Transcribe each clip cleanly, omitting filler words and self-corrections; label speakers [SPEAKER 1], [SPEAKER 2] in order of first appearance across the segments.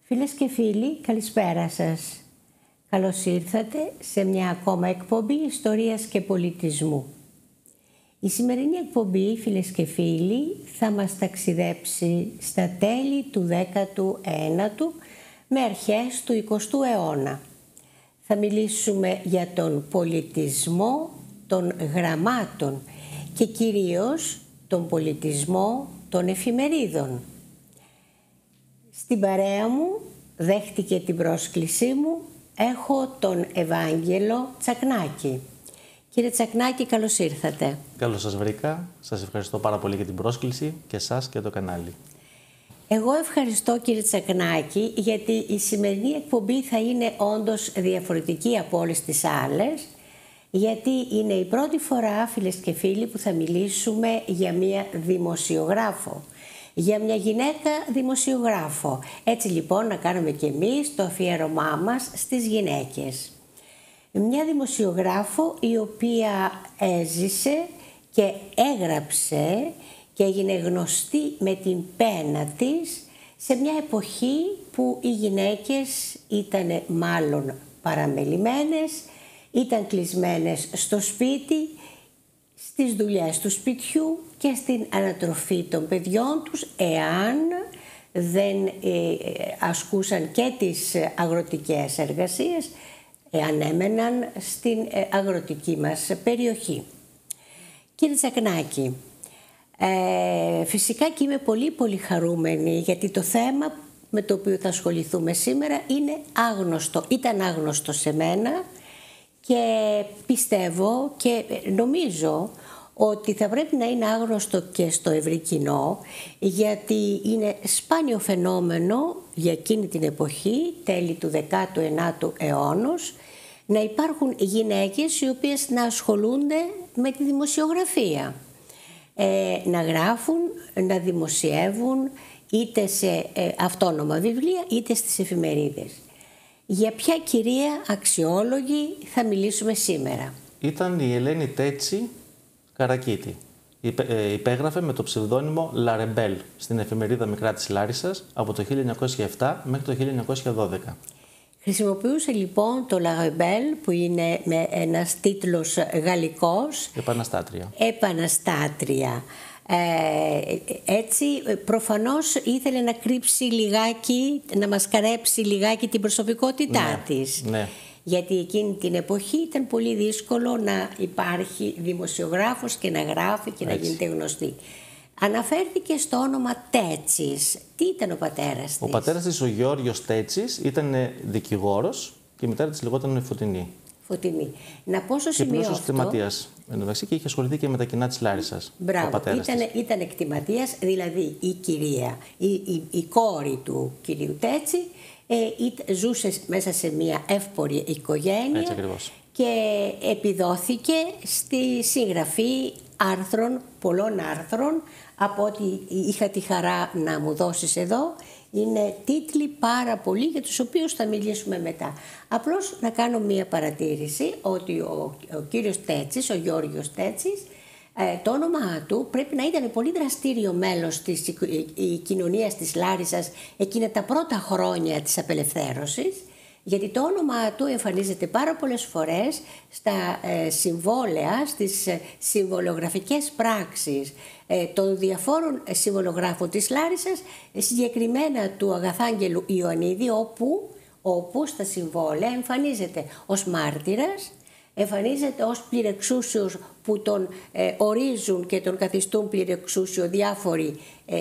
[SPEAKER 1] Φίλες και φίλοι, καλησπέρα σας. Καλώς ήρθατε σε μια ακόμα εκπομπή ιστορίας και πολιτισμού. Η σημερινή εκπομπή, φίλες και φίλοι, θα μας ταξιδέψει στα τέλη του 19ου με αρχές του 20ου αιώνα. Θα μιλήσουμε για τον πολιτισμό των γραμμάτων και κυρίως τον πολιτισμό των εφημερίδων. Στην παρέα μου, δέχτηκε την πρόσκλησή μου, έχω τον Ευάγγελο Τσακνάκη. Κύριε Τσακνάκη, καλώς ήρθατε.
[SPEAKER 2] Καλώς σας βρήκα. Σας ευχαριστώ πάρα πολύ για την πρόσκληση και εσάς και το κανάλι.
[SPEAKER 1] Εγώ ευχαριστώ, κύριε Τσακνάκη, γιατί η σημερινή εκπομπή θα είναι όντως διαφορετική από όλες τις άλλες, γιατί είναι η πρώτη φορά, φίλες και φίλοι, που θα μιλήσουμε για μία δημοσιογράφο. Για μια γυναίκα δημοσιογράφο. Έτσι λοιπόν να κάνουμε και εμείς το αφιέρωμά μας στις γυναίκες. Μια δημοσιογράφο η οποία έζησε και έγραψε και έγινε γνωστή με την πένα της σε μια εποχή που οι γυναίκες ήταν μάλλον παραμελημένες, ήταν κλεισμένες στο σπίτι, στις δουλειές του σπιτιού και στην ανατροφή των παιδιών τους, εάν δεν ασκούσαν και τις αγροτικές εργασίες, εάν έμεναν στην αγροτική μας περιοχή. Κύριε Τσακνάκη, φυσικά και είμαι πολύ χαρούμενη, γιατί το θέμα με το οποίο θα ασχοληθούμε σήμερα είναι άγνωστο, ήταν άγνωστο σε μένα και πιστεύω και νομίζω ότι θα πρέπει να είναι άγνωστο και στο ευρύ κοινό, γιατί είναι σπάνιο φαινόμενο για εκείνη την εποχή, τέλη του 19ου αιώνος, να υπάρχουν γυναίκες οι οποίες να ασχολούνται με τη δημοσιογραφία. Να γράφουν, να δημοσιεύουν είτε σε αυτόνομα βιβλία είτε στις εφημερίδες. Για ποια κυρία αξιόλογη θα μιλήσουμε σήμερα?
[SPEAKER 2] Ήταν η Ελένη Τέτση Καρακίτη. Υπέγραφε με το ψευδόνυμο Λαρεμπέλ στην εφημερίδα Μικρά της Λάρισσας από το 1907 μέχρι το 1912.
[SPEAKER 1] Χρησιμοποιούσε λοιπόν το Λαρεμπέλ, που είναι με ένας τίτλος γαλλικός. Επαναστάτρια. Έτσι προφανώς ήθελε να κρύψει λιγάκι, να μασκαρέψει λιγάκι την προσωπικότητά της.
[SPEAKER 2] Ναι.
[SPEAKER 1] Γιατί εκείνη την εποχή ήταν πολύ δύσκολο να υπάρχει δημοσιογράφος και να γράφει και να γίνεται γνωστή. Αναφέρθηκε στο όνομα Τέτσης. Τι ήταν ο πατέρας της?
[SPEAKER 2] Ο πατέρας της, ο Γεώργιος Τέτσης, ήταν δικηγόρος και η μητέρα της λεγόταν Φωτεινή.
[SPEAKER 1] Φωτεινή. Να πω στο σημείο αυτό.
[SPEAKER 2] Κτηματίας εντωμεταξύ και είχε ασχοληθεί και με τα κοινά της Λάρισσας.
[SPEAKER 1] Μπράβο, ήταν εκτιματίας, δηλαδή η κυρία, η κόρη του κυρίου Τέτση, ζούσε μέσα σε μια εύπορη οικογένεια.
[SPEAKER 2] Έτσι ακριβώς.
[SPEAKER 1] Και επιδόθηκε στη συγγραφή άρθρων, πολλών άρθρων, από ό,τι είχα τη χαρά να μου δώσεις εδώ. Είναι τίτλοι πάρα πολλοί για τους οποίους θα μιλήσουμε μετά. Απλώς να κάνω μία παρατήρηση ότι ο κύριος Τέτσης, ο Γεώργιος Τέτσης, το όνομά του πρέπει να ήταν πολύ δραστήριο μέλος της κοινωνίας της Λάρισσας εκείνα τα πρώτα χρόνια της απελευθέρωσης, γιατί το όνομά του εμφανίζεται πάρα πολλές φορές στα συμβόλαια, στις συμβολογραφικές πράξεις των διαφόρων συμβολογράφων της Λάρισσας, συγκεκριμένα του Αγαθάγγελου Ιωαννίδη, όπου στα συμβόλαια εμφανίζεται ως μάρτυρας, εμφανίζεται ως πληρεξούσιος που τον ορίζουν και τον καθιστούν πληρεξούσιο διάφοροι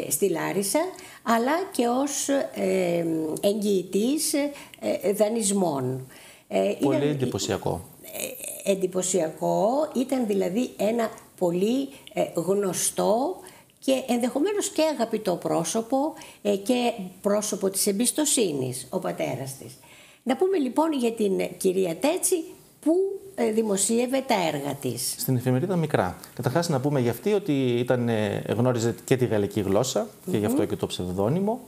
[SPEAKER 1] στη Λάρισα, αλλά και ως εγγυητής δανεισμών.
[SPEAKER 2] Πολύ εντυπωσιακό.
[SPEAKER 1] Εντυπωσιακό, ήταν δηλαδή ένα πολύ γνωστό και ενδεχομένως και αγαπητό πρόσωπο και πρόσωπο της εμπιστοσύνης, ο πατέρας της. Να πούμε λοιπόν για την κυρία Τέτση που δημοσίευε τα έργα της.
[SPEAKER 2] Στην εφημερίδα Μικρά. Καταρχάς να πούμε για αυτή ότι γνώριζε και τη γαλλική γλώσσα και γι' αυτό και το ψευδόνυμο.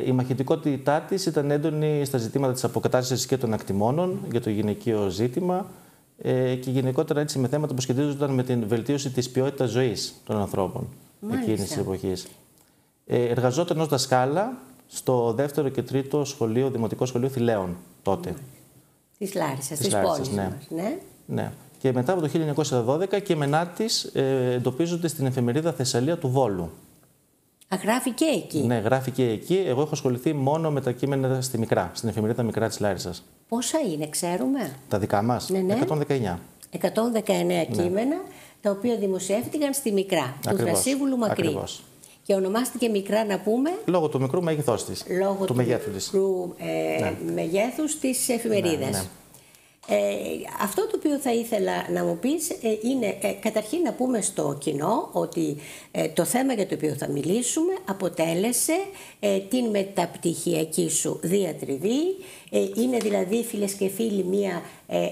[SPEAKER 2] Η μαχητικότητά της ήταν έντονη στα ζητήματα της αποκατάστασης και των ακτιμώνων για το γυναικείο ζήτημα και γενικότερα έτσι με θέματα που σχετίζονταν με την βελτίωση της ποιότητας ζωής των ανθρώπων εκείνης της εποχής. Εργαζόταν ως δασκάλα στο δεύτερο και τρίτο σχολείο, δημοτικό σχολείο Θηλαίων τότε.
[SPEAKER 1] Της Λάρισσας, της πόλης
[SPEAKER 2] ναι.
[SPEAKER 1] μας. Ναι.
[SPEAKER 2] Ναι. Και μετά από το 1912 και μενά της εντοπίζονται στην εφημερίδα Θεσσαλία του Βόλου.
[SPEAKER 1] Γράφει και εκεί.
[SPEAKER 2] Ναι, γράφει και εκεί. Εγώ έχω ασχοληθεί μόνο με τα κείμενα στη Μικρά, στην εφημερίδα Μικρά της Λάρισσας.
[SPEAKER 1] Πόσα είναι, ξέρουμε?
[SPEAKER 2] Τα δικά μας,
[SPEAKER 1] ναι.
[SPEAKER 2] 119.
[SPEAKER 1] 119 κείμενα, τα οποία δημοσιεύτηκαν στη Μικρά, του Θρασίβουλου Μακρύ.
[SPEAKER 2] Ακριβώς.
[SPEAKER 1] Και ονομάστηκε Μικρά, να πούμε,
[SPEAKER 2] λόγω του μικρού μέγεθός της,
[SPEAKER 1] λόγω
[SPEAKER 2] του μεγέθου της.
[SPEAKER 1] Μεγέθους της εφημερίδας.
[SPEAKER 2] Ναι.
[SPEAKER 1] Αυτό το οποίο θα ήθελα να μου πεις είναι καταρχήν να πούμε στο κοινό ότι το θέμα για το οποίο θα μιλήσουμε αποτέλεσε την μεταπτυχιακή σου διατριβή. Είναι δηλαδή, φίλες και φίλοι, μία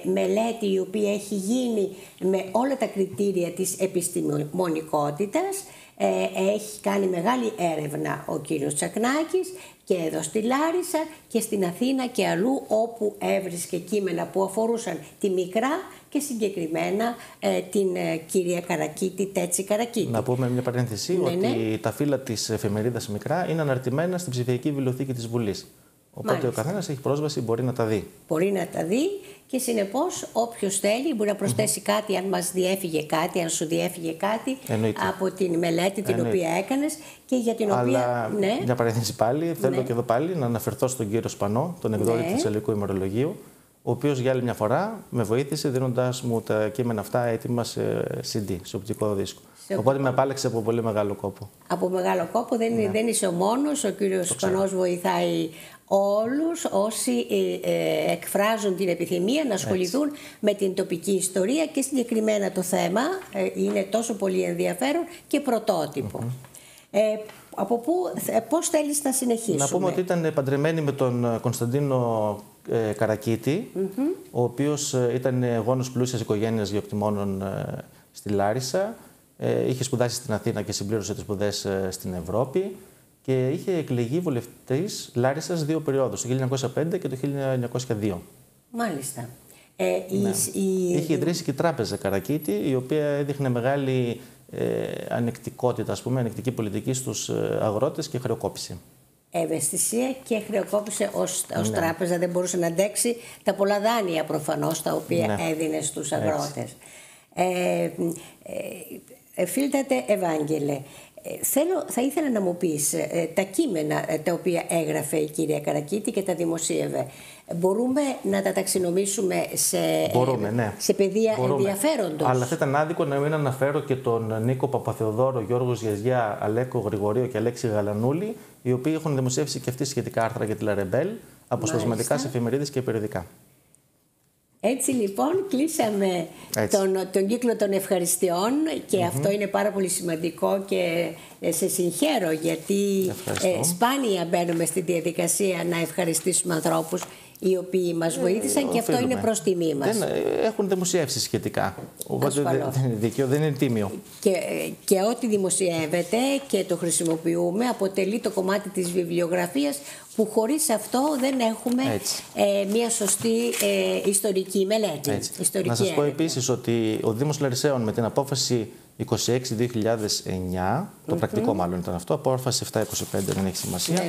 [SPEAKER 1] μελέτη η οποία έχει γίνει με όλα τα κριτήρια της επιστημονικότητας. Έχει κάνει μεγάλη έρευνα ο κύριος Τσακνάκης και εδώ στη Λάρισα και στην Αθήνα και αλλού όπου έβρισκε κείμενα που αφορούσαν τη Μικρά και συγκεκριμένα την κυρία Καρακίτη, Τέτση Καρακίτη.
[SPEAKER 2] Να πούμε μια παρένθεση ότι τα φύλλα της εφημερίδας Μικρά είναι αναρτημένα στην ψηφιακή βιβλιοθήκη της Βουλής. Οπότε μάλιστα, ο καθένας έχει πρόσβαση, μπορεί να τα δει.
[SPEAKER 1] Μπορεί να τα δει και συνεπώς όποιος θέλει μπορεί να προσθέσει κάτι, αν μας διέφυγε κάτι, αν σου διέφυγε κάτι.
[SPEAKER 2] Εννοείται.
[SPEAKER 1] Από την μελέτη την οποία έκανες και για την οποία.
[SPEAKER 2] Ναι. Μια παρένθεση πάλι, θέλω και εδώ πάλι να αναφερθώ στον κύριο Σπανό, τον εκδότη του Θεσσαλικού Ημερολογίου, ο οποίος για άλλη μια φορά με βοήθησε δίνοντας μου τα κείμενα αυτά έτοιμα σε CD, σε οπτικό δίσκο. Οπότε με απάλεξε από πολύ μεγάλο κόπο.
[SPEAKER 1] Από μεγάλο κόπο, δεν είσαι ο μόνος. Ο κύριος Σπανός βοηθάει όλους όσοι εκφράζουν την επιθυμία να ασχοληθούν με την τοπική ιστορία και συγκεκριμένα το θέμα είναι τόσο πολύ ενδιαφέρον και πρωτότυπο. Από πού, πώς θέλεις να συνεχίσουμε?
[SPEAKER 2] Να πούμε ότι ήταν παντρεμένη με τον Κωνσταντίνο Καρακίτη, ο οποίος ήταν γόνος πλούσιας οικογένειας γεωκτημόνων στη Λάρισα. Είχε σπουδάσει στην Αθήνα και συμπλήρωσε τις σπουδές στην Ευρώπη και είχε εκλεγεί βουλευτής Λάρισσας 2 περιόδους, το 1905 και το 1902.
[SPEAKER 1] Μάλιστα.
[SPEAKER 2] Είχε ιδρύσει και τράπεζα Καρακίτη, η οποία έδειχνε μεγάλη ανεκτικότητα, ας πούμε, ανεκτική πολιτική στους αγρότες και χρεοκόπηση.
[SPEAKER 1] Ευαισθησία και χρεοκόπησε ως τράπεζα, δεν μπορούσε να αντέξει τα πολλά δάνεια προφανώς τα οποία έδινε στους αγρότες. Φίλτατε Ευάγγελε, θα ήθελα να μου πεις τα κείμενα τα οποία έγραφε η κυρία Καρακίτη και τα δημοσίευε. Μπορούμε να τα ταξινομήσουμε σε πεδία ενδιαφέροντος?
[SPEAKER 2] Αλλά θα ήταν άδικο να μην αναφέρω και τον Νίκο Παπαθεοδόρο, Γιώργο Γιαζιά, Αλέκο Γρηγορείο και Αλέξη Γαλανούλη, οι οποίοι έχουν δημοσιεύσει και αυτοί σχετικά άρθρα για τη Λαρεμπέλ, αποσπασματικά σε εφημερίδες και περιοδικά. Έτσι
[SPEAKER 1] λοιπόν κλείσαμε τον κύκλο των ευχαριστειών και αυτό είναι πάρα πολύ σημαντικό και σε συγχαίρω γιατί σπάνια μπαίνουμε στη διαδικασία να ευχαριστήσουμε ανθρώπους οι οποίοι μας βοήθησαν και αυτό είναι προς τιμή μας.
[SPEAKER 2] Έχουν δημοσιεύσει σχετικά, οπότε δεν είναι δίκαιο, δεν είναι τίμιο.
[SPEAKER 1] Και ό,τι δημοσιεύεται και το χρησιμοποιούμε αποτελεί το κομμάτι της βιβλιογραφίας που χωρίς αυτό δεν έχουμε μια σωστή ιστορική μελέτη.
[SPEAKER 2] Να σας πω επίσης ότι ο Δήμος Λαρισαίων με την απόφαση 26-2009, το πρακτικό μάλλον ήταν αυτό, απόφαση 7-25 δεν έχει σημασία,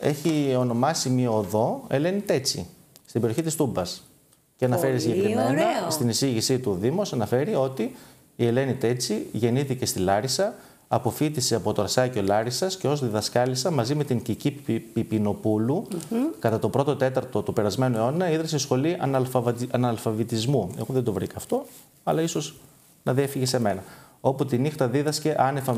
[SPEAKER 2] έχει ονομάσει μια οδό Ελένη Τέτση στην περιοχή της Τούμπας. Και αναφέρει συγκεκριμένα στην εισήγησή του Δήμος, αναφέρει ότι η Ελένη Τέτση γεννήθηκε στη Λάρισα, αποφοίτησε από το Αρσάκιο Λάρισσας και ως διδασκάλισσα μαζί με την Κική Πιπινοπούλου κατά το 1ο τέταρτο του περασμένου αιώνα ίδρυσε σχολή αναλφαβητισμού. Εγώ δεν το βρήκα αυτό, αλλά ίσως να διέφυγε σε μένα. Όπου τη νύχτα δίδασκε άνευ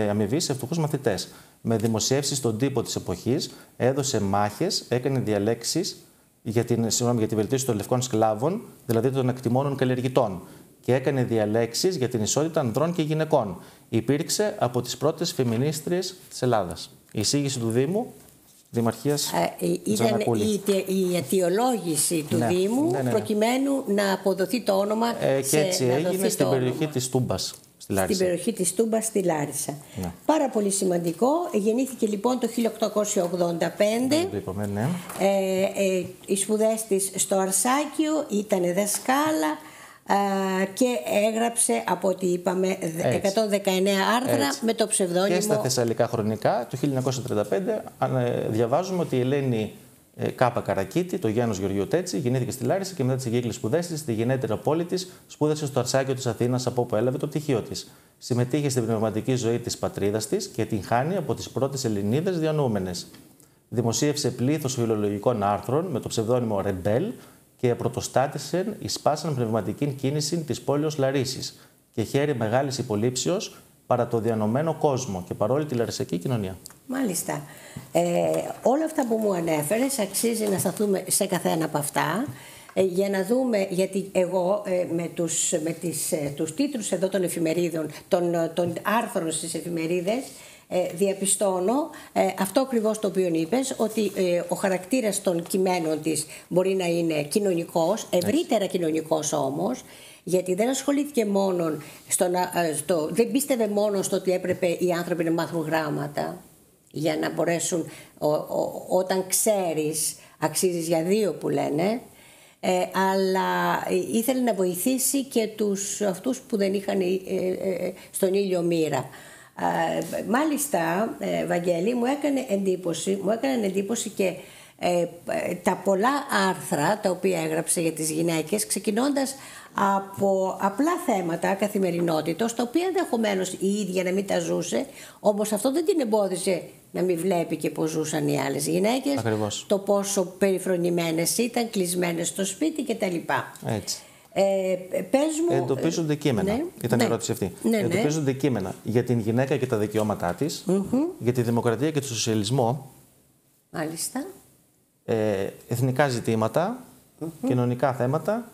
[SPEAKER 2] αμοιβή σε φτωχούς μαθητές. Με δημοσιεύσεις στον τύπο της εποχής, έδωσε μάχες, έκανε διαλέξεις για την βελτίωση των λευκών σκλάβων, δηλαδή των ακτιμώνων καλλιεργητών. Και έκανε διαλέξεις για την ισότητα ανδρών και γυναικών. Υπήρξε από τις πρώτες φεμινίστριες της Ελλάδας. Η εισήγηση του Δήμου, Δημαρχίας Τζανακούλη.
[SPEAKER 1] Ήταν η αιτιολόγηση του Δήμου προκειμένου να αποδοθεί το όνομα.
[SPEAKER 2] Και έτσι έγινε στην περιοχή της Τούμπας.
[SPEAKER 1] Στην περιοχή της Τούμπας στη Λάρισα. Πάρα πολύ σημαντικό. Γεννήθηκε λοιπόν το 1885. Οι σπουδές της στο Αρσάκιο, ήταν δασκάλα, και έγραψε, από ό,τι είπαμε, 119 άρθρα με το ψευδόνυμο.
[SPEAKER 2] Και στα Θεσσαλικά Χρονικά, το 1935, διαβάζουμε ότι η Ελένη Κάπα Καρακίτη, το Γιάννος Γεωργίου Τέτση, γεννήθηκε στη Λάρισα και μετά τις εγκύκλες σπουδές της, στη γενναίτερη πόλη της, σπούδασε στο Αρσάκιο της Αθήνας, από όπου έλαβε το πτυχίο της. Συμμετείχε στην πνευματική ζωή της πατρίδας της και την χάνει από τις πρώτες Ελληνίδες διανοούμενες. Δημοσίευσε πλήθος φιλολογικών άρθρων με το ψευδόνυμο Ρεμπέλ και πρωτοστάτησε εις πάσαν πνευματική κίνηση της πόλεως Λαρίσης και χαίρει μεγάλης υπολείψεως παρά το διανομένο κόσμο και παρόλη τη λαρισαϊκή κοινωνία.
[SPEAKER 1] Μάλιστα. Όλα αυτά που μου ανέφερες αξίζει να σταθούμε σε καθένα από αυτά για να δούμε, γιατί εγώ με τους τίτλους εδώ των εφημερίδων, των άρθρων στις εφημερίδες, διαπιστώνω αυτό ακριβώς το οποίο είπες, ότι ο χαρακτήρας των κειμένων της μπορεί να είναι κοινωνικός, ευρύτερα κοινωνικός όμως, γιατί δεν ασχολήθηκε μόνο δεν πίστευε μόνο στο ότι έπρεπε οι άνθρωποι να μάθουν γράμματα για να μπορέσουν, όταν ξέρεις αξίζεις για δύο που λένε, αλλά ήθελε να βοηθήσει και αυτούς που δεν είχαν στον ήλιο μοίρα. Μάλιστα, Βαγγέλη, μου έκανε εντύπωση και τα πολλά άρθρα τα οποία έγραψε για τις γυναίκες, ξεκινώντας από απλά θέματα καθημερινότητος, τα οποία ενδεχομένως η ίδια να μην τα ζούσε, όμως αυτό δεν την εμπόδιζε να μην βλέπει και πώς ζούσαν οι άλλες γυναίκες. Ακριβώς. Το πόσο περιφρονημένες ήταν, κλεισμένες στο σπίτι κτλ.
[SPEAKER 2] Έτσι.
[SPEAKER 1] Πες μου,
[SPEAKER 2] εντοπίζονται κείμενα.
[SPEAKER 1] Ναι,
[SPEAKER 2] ήταν η ερώτηση αυτή. Εντοπίζονται κείμενα για την γυναίκα και τα δικαιώματά της, για τη δημοκρατία και τον σοσιαλισμό.
[SPEAKER 1] Μάλιστα.
[SPEAKER 2] Εθνικά ζητήματα, κοινωνικά θέματα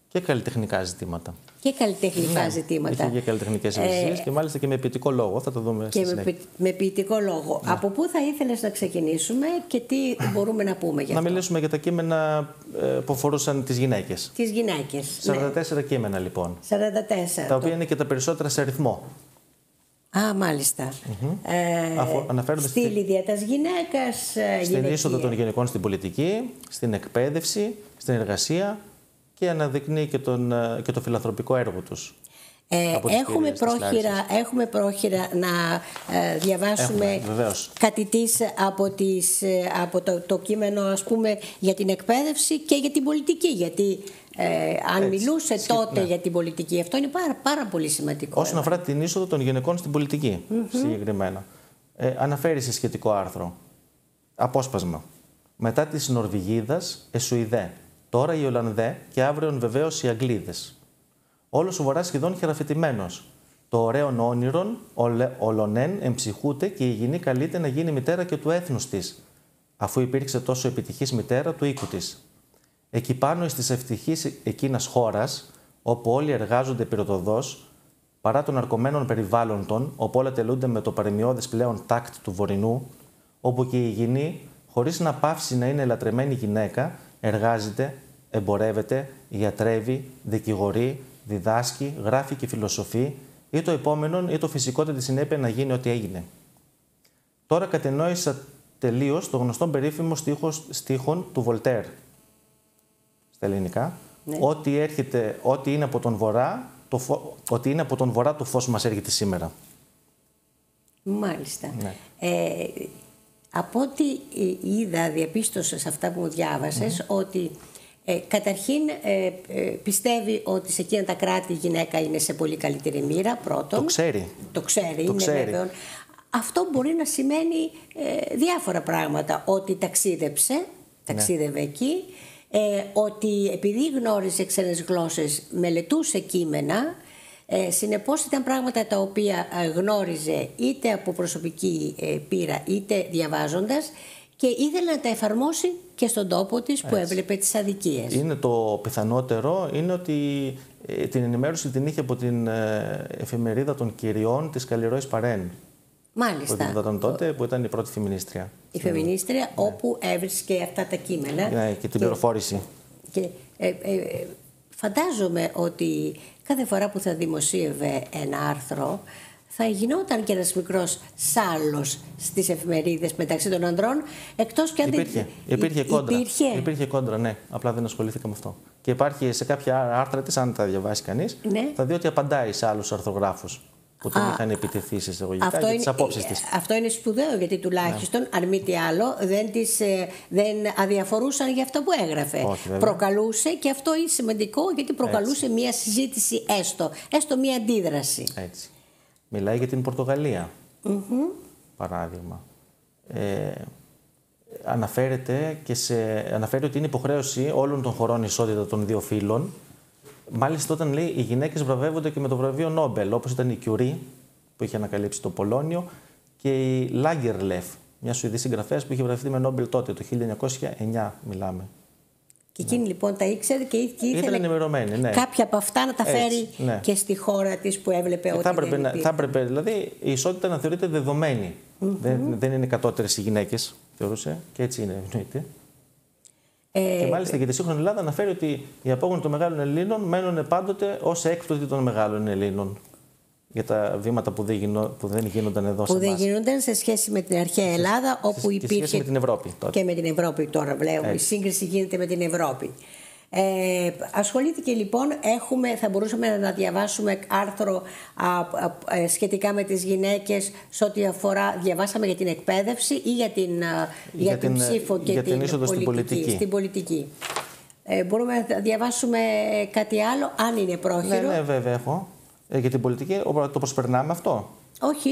[SPEAKER 2] και καλλιτεχνικά ζητήματα.
[SPEAKER 1] Και καλλιτεχνικά ζητήματα.
[SPEAKER 2] Είχε και καλλιτεχνικές εργασίες και μάλιστα και με ποιητικό λόγο. Θα το δούμε στη συνέχεια.
[SPEAKER 1] Με ποιητικό λόγο. Ναι. Από πού θα ήθελες να ξεκινήσουμε και τι μπορούμε να πούμε για αυτό?
[SPEAKER 2] Να μιλήσουμε για τα κείμενα που αφορούσαν τις γυναίκες.
[SPEAKER 1] Τις γυναίκες.
[SPEAKER 2] 44 κείμενα λοιπόν.
[SPEAKER 1] 44.
[SPEAKER 2] Τα οποία είναι και τα περισσότερα σε αριθμό.
[SPEAKER 1] Α, μάλιστα.
[SPEAKER 2] Αναφέρονται
[SPEAKER 1] στη Λιδία της γυναίκας,
[SPEAKER 2] στην είσοδο των γυναικών στην πολιτική, στην εκπαίδευση, στην εργασία και αναδεικνύει και το φιλανθρωπικό έργο τους.
[SPEAKER 1] Έχουμε πρόχειρα να διαβάσουμε κάτι της από το κείμενο, ας πούμε, για την εκπαίδευση και για την πολιτική, γιατί αν μιλούσε τότε για την πολιτική, αυτό είναι πάρα πολύ σημαντικό.
[SPEAKER 2] Όσον αφορά την είσοδο των γυναικών στην πολιτική, συγκεκριμένα, αναφέρει σε σχετικό άρθρο απόσπασμα. Μετά της Νορβηγίδας, Εσουηδέ, τώρα οι Ολλανδέ και αύριον βεβαίως οι Αγγλίδες. Όλος ο Βορράς σχεδόν χειραφετημένος. Το ωραίον όνειρον ολονέν εμψυχούται και η γυνή καλείται να γίνει μητέρα και του έθνους της, αφού υπήρξε τόσο επιτυχής μητέρα του οίκου της. Εκεί πάνω στις ευτυχείς εκείνας χώρας, όπου όλοι εργάζονται πυροτοδός, παρά των αρκωμένων περιβάλλοντων, όπου όλα τελούνται με το παρεμιώδες πλέον τάκτ του βορεινού, όπου και η γυνή, χωρίς να πάυσει να είναι λατρεμένη γυναίκα, εργάζεται, εμπορεύεται, γιατρεύει, δικηγορεί, διδάσκει, γράφει και φιλοσοφεί, ή το επόμενο ή το φυσικότερο τη συνέπεια να γίνει ό,τι έγινε. Τώρα κατενόησα τελείως το γνωστό περίφημο στίχον του Βολτέρ στα ελληνικά, ότι είναι από τον βορρά το φως μας έρχεται σήμερα.
[SPEAKER 1] Μάλιστα. Ναι. Από ό,τι είδα, διαπίστωσα σε αυτά που μου διάβασες, ότι καταρχήν πιστεύει ότι σε εκείνα τα κράτη η γυναίκα είναι σε πολύ καλύτερη μοίρα, πρώτον. Το ξέρει, είναι βέβαιο. Αυτό μπορεί να σημαίνει διάφορα πράγματα. Ότι ταξίδευε εκεί, ότι επειδή γνώριζε ξένες γλώσσες, μελετούσε κείμενα, συνεπώς ήταν πράγματα τα οποία γνώριζε είτε από προσωπική πείρα είτε διαβάζοντας, και ήθελε να τα εφαρμόσει και στον τόπο της που έβλεπε τις αδικίες. Είναι
[SPEAKER 2] το πιθανότερο είναι ότι την ενημέρωση την είχε από την εφημερίδα των κυριών της Καλλιρόης Παρέν.
[SPEAKER 1] Μάλιστα.
[SPEAKER 2] Που ήταν τότε, που ήταν η πρώτη φεμινίστρια.
[SPEAKER 1] Η φεμινίστρια, όπου έβρισκε αυτά τα κείμενα.
[SPEAKER 2] Και την πληροφόρηση.
[SPEAKER 1] Και φαντάζομαι ότι κάθε φορά που θα δημοσίευε ένα άρθρο, θα γινόταν και ένας μικρός σάλος στις εφημερίδες μεταξύ των ανδρών, εκτός και αν
[SPEAKER 2] υπήρχε κόντρα, ναι. Απλά δεν ασχολήθηκα με αυτό. Και υπάρχει σε κάποια άρθρα της, αν τα διαβάσει κανείς,
[SPEAKER 1] ναι,
[SPEAKER 2] θα δει ότι απαντάει σε άλλους αρθρογράφους που την είχαν επιτεθεί εισαγωγικά για τις απόψεις της.
[SPEAKER 1] Αυτό είναι σπουδαίο, γιατί τουλάχιστον, ναι, αν μη τι άλλο, δεν αδιαφορούσαν για αυτό που έγραφε.
[SPEAKER 2] Όχι,
[SPEAKER 1] προκαλούσε, και αυτό είναι σημαντικό, γιατί προκαλούσε μια συζήτηση έστω μια αντίδραση.
[SPEAKER 2] Έτσι. Μιλάει για την Πορτογαλία, παράδειγμα. Αναφέρει ότι είναι υποχρέωση όλων των χωρών η ισότητα των δύο φύλων. Μάλιστα, όταν λέει οι γυναίκες βραβεύονται και με το βραβείο Νόμπελ, όπως ήταν η Κιουρί που είχε ανακαλύψει το πολώνιο και η Λάγκερλεφ, μια Σουηδή συγγραφέας που είχε βραβευτεί με Νόμπελ τότε, το 1909 μιλάμε.
[SPEAKER 1] Και εκείνη λοιπόν τα ήξερε και ήθελε
[SPEAKER 2] ενημερωμένη, ναι,
[SPEAKER 1] κάποια από αυτά να τα φέρει,
[SPEAKER 2] ναι,
[SPEAKER 1] και στη χώρα της που έβλεπε ότι
[SPEAKER 2] θα έπρεπε δηλαδή η ισότητα να θεωρείται δεδομένη. Δεν είναι κατώτερες οι γυναίκες, θεωρούσε, και έτσι είναι, εννοείται. Και μάλιστα για τη σύγχρονη Ελλάδα αναφέρει ότι οι απόγονοι των μεγάλων Ελλήνων μένουν πάντοτε ως έκπτωτοι των μεγάλων Ελλήνων. Για τα βήματα που δεν γίνονταν εδώ σε εμάς.
[SPEAKER 1] Που δεν γίνονταν σε σχέση με την αρχαία Ελλάδα, όπου υπήρχε.
[SPEAKER 2] Και σχέση με την Ευρώπη τότε.
[SPEAKER 1] Και με την Ευρώπη τώρα βλέπουμε. Η σύγκριση γίνεται με την Ευρώπη. Ασχολήθηκε λοιπόν, θα μπορούσαμε να διαβάσουμε άρθρο σχετικά με τις γυναίκες σε ό,τι αφορά, διαβάσαμε για την εκπαίδευση ή για την ψήφο και
[SPEAKER 2] την είσοδο
[SPEAKER 1] στην πολιτική. Μπορούμε να διαβάσουμε κάτι άλλο, αν είναι πρόχειρο.
[SPEAKER 2] Ναι, βέβαια έχω. Για την πολιτική το προσπερνάμε αυτό.
[SPEAKER 1] Όχι,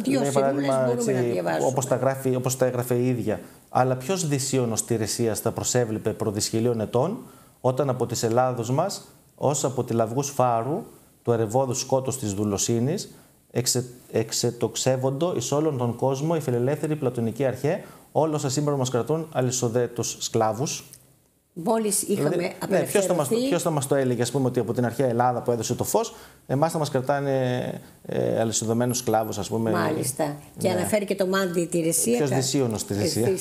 [SPEAKER 1] δύο σειρούλες μπορούμε να διαβάσουμε.
[SPEAKER 2] Όπως τα έγραφε η ίδια. Αλλά ποιος δυσίωνος Τηρεσίας θα προσέβλεπε προδυσχυλίων ετών, όταν από της Ελλάδος μας, ως από τη λαυγούς φάρου, του ερευόδου σκότος της δουλοσύνης, εξετοξεύοντο εις όλον τον κόσμο η φιλελεύθερη πλατωνική αρχαία, όλο σας σήμερα μας κρατούν αλυσοδέτους σκλάβους.
[SPEAKER 1] Μόλις είχαμε απελευθερωθεί.
[SPEAKER 2] Ποιος θα μας το έλεγε, ας πούμε, ότι από την αρχαία Ελλάδα που έδωσε το φως, εμάς θα μας κρατάνε αλυσοδεμένους σκλάβους, ας πούμε.
[SPEAKER 1] Μάλιστα. Ναι. Και αναφέρει και το μάντι Τηρεσία.
[SPEAKER 2] Ποιος δυσίωνος Τηρεσία.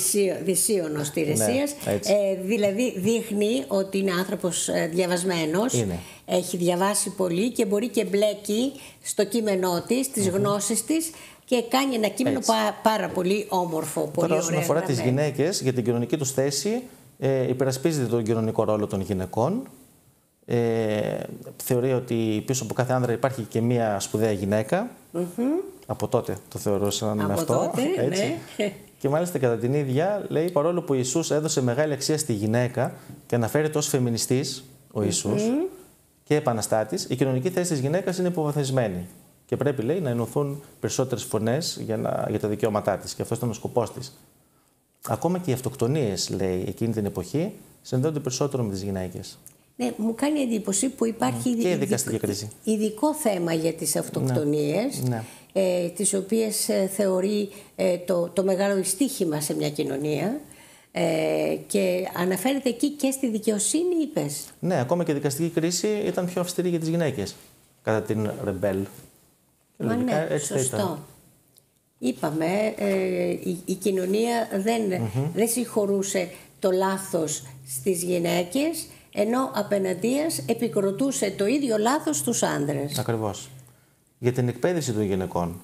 [SPEAKER 1] Δυσίωνος Τηρεσίας. Ναι, δηλαδή δείχνει ότι είναι άνθρωπος διαβασμένος.
[SPEAKER 2] Είναι.
[SPEAKER 1] Έχει διαβάσει πολύ και μπορεί και μπλέκει στο κείμενό της, τις γνώσεις της, και κάνει ένα κείμενο πάρα πολύ όμορφο.
[SPEAKER 2] Τώρα, όσον αφορά τις γυναίκες, για την κοινωνική τους θέση, υπερασπίζεται τον κοινωνικό ρόλο των γυναικών. Θεωρεί ότι πίσω από κάθε άνδρα υπάρχει και μία σπουδαία γυναίκα. Από τότε το θεωρούσαν με αυτό.
[SPEAKER 1] Τότε,
[SPEAKER 2] έτσι. Ναι. Και μάλιστα κατά την ίδια λέει, παρόλο που ο Ιησούς έδωσε μεγάλη αξία στη γυναίκα και αναφέρεται ως φεμινιστής ο Ιησούς και επαναστάτης, η κοινωνική θέση της γυναίκας είναι υποβαθμισμένη. Και πρέπει, λέει, να ενωθούν περισσότερες φωνές για τα δικαιώματά της. Και αυτό ήταν ο σκοπός της. Ακόμα και οι αυτοκτονίες, λέει, εκείνη την εποχή, συνδέονται περισσότερο με τις γυναίκες.
[SPEAKER 1] Ναι, μου κάνει εντύπωση που υπάρχει
[SPEAKER 2] και δικαστική κρίση.
[SPEAKER 1] Ειδικό θέμα για τις αυτοκτονίες, τις οποίες θεωρεί το μεγάλο δυστύχημα σε μια κοινωνία, και αναφέρεται εκεί και στη δικαιοσύνη, είπες.
[SPEAKER 2] Ναι, ακόμα και η δικαστική κρίση ήταν πιο αυστηρή για τις γυναίκες κατά την Ρεμπέλ.
[SPEAKER 1] Μα ναι, σωστό. Είπαμε, η κοινωνία δεν συγχωρούσε το λάθος στις γυναίκες, ενώ απέναντίας επικροτούσε το ίδιο λάθος στους άντρες.
[SPEAKER 2] Ακριβώς. Για την εκπαίδευση των γυναικών.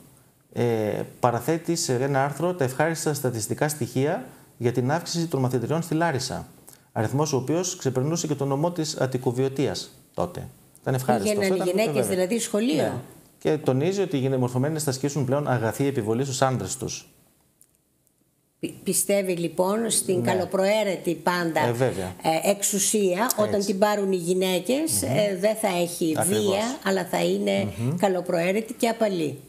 [SPEAKER 2] Παραθέτει σε ένα άρθρο τα ευχάριστα στατιστικά στοιχεία για την αύξηση των μαθητριών στη Λάρισα. Αριθμός ο οποίος ξεπερνούσε και το νομό της Αττικοβιωτίας τότε. Ήταν ευχάριστο.
[SPEAKER 1] Πήγαιναν οι γυναίκες δηλαδή σχολείο.
[SPEAKER 2] Ναι. Και τονίζει ότι οι μορφωμένες θα ασκήσουν πλέον αγαθή επιβολή στους άντρες τους.
[SPEAKER 1] Πιστεύει λοιπόν στην καλοπροαίρετη πάντα εξουσία. Όταν την πάρουν οι γυναίκες δεν θα έχει βία, αλλά θα είναι καλοπροαίρετη και απαλή.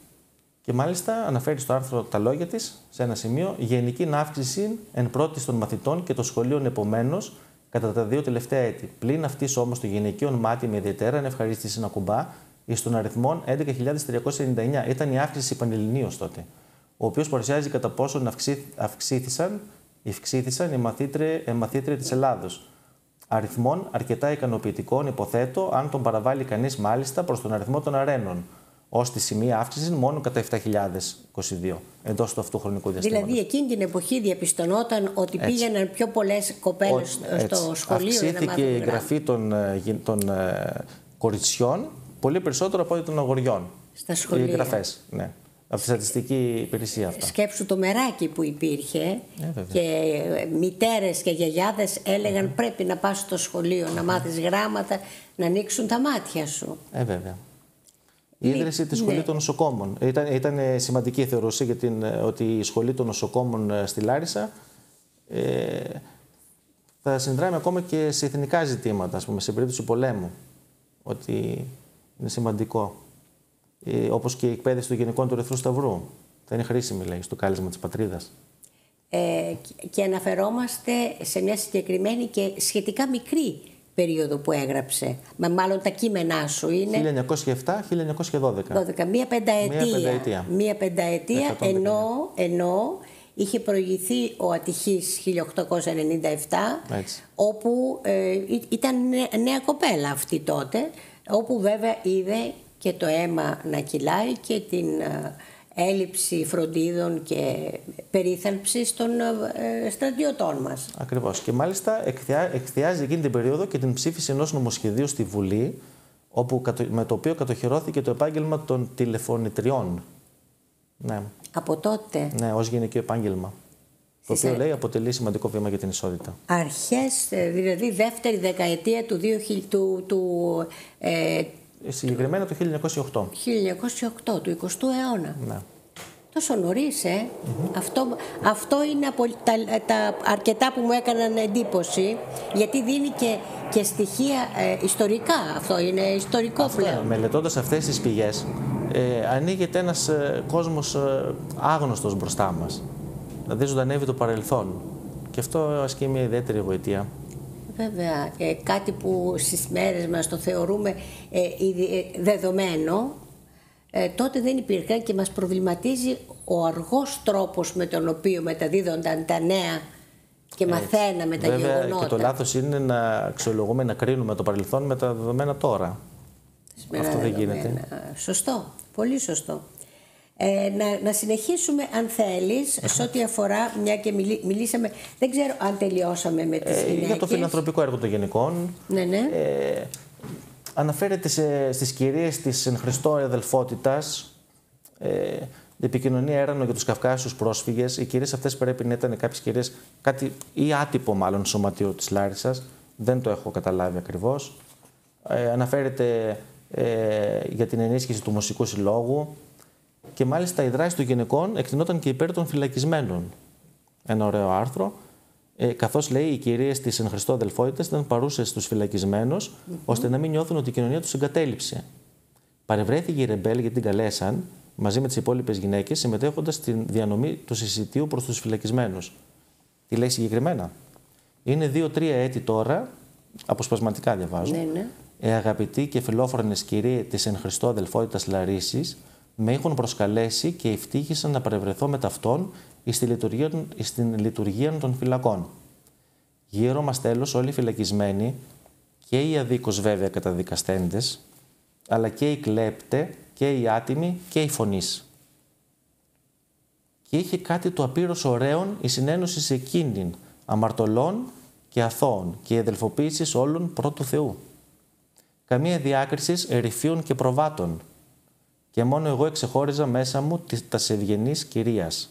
[SPEAKER 2] Και μάλιστα αναφέρει στο άρθρο τα λόγια της σε ένα σημείο: γενική αύξηση εν πρώτης των μαθητών και των σχολείων επομένως κατά τα 2 τελευταία έτη. Πλην αυτής όμως των γυναικείων μάτι με ιδιαίτερα ανευχαρίστηση να κουμπά εις των αριθμών 11.399. Ήταν η αύξηση πανελληνίως τότε, ο οποίος παρουσιάζει κατά πόσον αυξήθησαν οι μαθήτρια της Ελλάδος. Αριθμών αρκετά ικανοποιητικών, υποθέτω, αν τον παραβάλει κανείς μάλιστα προς τον αριθμό των αρένων, ως τη σημεία αύξηση μόνο κατά 7.022 εντός του αυτού χρονικού διαστήματος.
[SPEAKER 1] Δηλαδή, εκείνη την εποχή διαπιστωνόταν ότι πήγαιναν πιο πολλές κοπέλες στο σχολείο.
[SPEAKER 2] Αυξήθηκε η εγγραφή των κοριτσιών πολύ περισσότερο από ό,τι των αγοριών.
[SPEAKER 1] στα σχολεία.
[SPEAKER 2] Οι εγγραφές, ναι. Από τη στατιστική υπηρεσία αυτά.
[SPEAKER 1] Σκέψου το μεράκι που υπήρχε και μητέρες και γιαγιάδες έλεγαν πρέπει να πας στο σχολείο, να μάθεις γράμματα, να ανοίξουν τα μάτια σου.
[SPEAKER 2] Βέβαια. Η ίδρυση της Σχολή των Νοσοκόμων ήταν σημαντική, θεωρούσε, ότι η Σχολή των Νοσοκόμων στη Λάρισα θα συνδράμει ακόμα και σε εθνικά ζητήματα, ας πούμε, σε περίπτωση πολέμου, ότι είναι σημαντικό. Όπως και η εκπαίδευση των γενικών του Ερυθρού Σταυρού. Θα είναι χρήσιμη, λέει, στο κάλεσμα της πατρίδας.
[SPEAKER 1] Και αναφερόμαστε σε μια συγκεκριμένη και σχετικά μικρή περίοδο που έγραψε. Μάλλον τα κείμενά σου είναι
[SPEAKER 2] 1907-1912.
[SPEAKER 1] Μία πενταετία, ενώ είχε προηγηθεί ο Αττυχής 1897, όπου ήταν νέα κοπέλα αυτή τότε, όπου βέβαια είδε και το αίμα να κυλάει και την έλλειψη φροντίδων και περίθαλψης των στρατιωτών μας.
[SPEAKER 2] Ακριβώς. Και μάλιστα εκθιάζει εκείνη την περίοδο και την ψήφιση ενός νομοσχεδίου στη Βουλή, με το οποίο κατοχυρώθηκε το επάγγελμα των τηλεφωνητριών. Ναι.
[SPEAKER 1] Από τότε.
[SPEAKER 2] Ναι, ως γενικό επάγγελμα. Το οποίο, λέει, αποτελεί σημαντικό βήμα για την ισότητα.
[SPEAKER 1] Αρχές, δηλαδή δεύτερη δεκαετία του
[SPEAKER 2] συγκεκριμένα το 1908.
[SPEAKER 1] 1908, του 20ου αιώνα.
[SPEAKER 2] Ναι.
[SPEAKER 1] Τόσο νωρίς, Αυτό είναι τα αρκετά που μου έκαναν εντύπωση, γιατί δίνει και στοιχεία ιστορικά. Αυτό είναι ιστορικό πλέον.
[SPEAKER 2] Μελετώντας αυτές τις πηγές, ανοίγεται ένας κόσμος άγνωστος μπροστά μας. Δηλαδή ζωντανεύει το παρελθόν. Και αυτό ασκεί μια ιδιαίτερη γοητεία.
[SPEAKER 1] Βέβαια, κάτι που στις μέρες μας το θεωρούμε δεδομένο, τότε δεν υπήρχε και μας προβληματίζει ο αργός τρόπος με τον οποίο μεταδίδονταν τα νέα και μαθαίναμε τα γεγονότα.
[SPEAKER 2] Και το λάθος είναι να αξιολογούμε, να κρίνουμε το παρελθόν με τα δεδομένα τώρα. Αυτό δεν γίνεται.
[SPEAKER 1] Σωστό, πολύ σωστό. Να συνεχίσουμε, αν θέλεις, σε ό,τι αφορά, μια και μιλήσαμε, δεν ξέρω αν τελειώσαμε με τις γυναίκες.
[SPEAKER 2] Για το φιλανθρωπικό έργο των γενικών.
[SPEAKER 1] Ναι.
[SPEAKER 2] Αναφέρεται στις κυρίες της εν Χριστώ αδελφότητας, η επικοινωνία έρανο για τους Καυκάσιους πρόσφυγες. Οι κυρίες αυτές πρέπει να ήταν κάποιες κυρίες, κάτι ή άτυπο μάλλον σωματείο της Λάρισσας, δεν το έχω καταλάβει ακριβώς. Αναφέρεται για την ενίσχυση του Μουσικού Συλλόγου. Και μάλιστα η δράση των γυναικών εκτεινόταν και υπέρ των φυλακισμένων. Ένα ωραίο άρθρο. Καθώς, λέει, οι κυρίες της εν Χριστώ αδελφότητας ήταν παρούσες στους φυλακισμένους, ώστε να μην νιώθουν ότι η κοινωνία τους εγκατέλειψε. Παρευρέθηκε η Ρεμπέλ γιατί την καλέσαν, μαζί με τις υπόλοιπες γυναίκες, συμμετέχοντας στην διανομή του συσιτίου προς τους φυλακισμένους. Τι λέει συγκεκριμένα? Είναι 2-3 έτη τώρα, αποσπασματικά διαβάζω. Ναι. Αγαπητοί και φιλόφρονες κυρίες της εν Χριστώ αδελφότητας Λαρίσης, με έχουν προσκαλέσει και ευτύχησαν να παρευρεθώ με ταυτόν στην λειτουργία των φυλακών. Γύρω μας τέλος όλοι οι φυλακισμένοι, και οι αδίκως βέβαια καταδικαστέντες, αλλά και οι κλέπτε και οι άτιμοι και οι φωνείς. Και είχε κάτι το απείρως ωραίον η συνένωση σε εκείνην, αμαρτωλών και αθώων και η αδελφοποίηση όλων πρώτου Θεού. Καμία διάκριση ερυφίων και προβάτων. Και μόνο εγώ εξεχώριζα μέσα μου τας ευγενής κυρίας.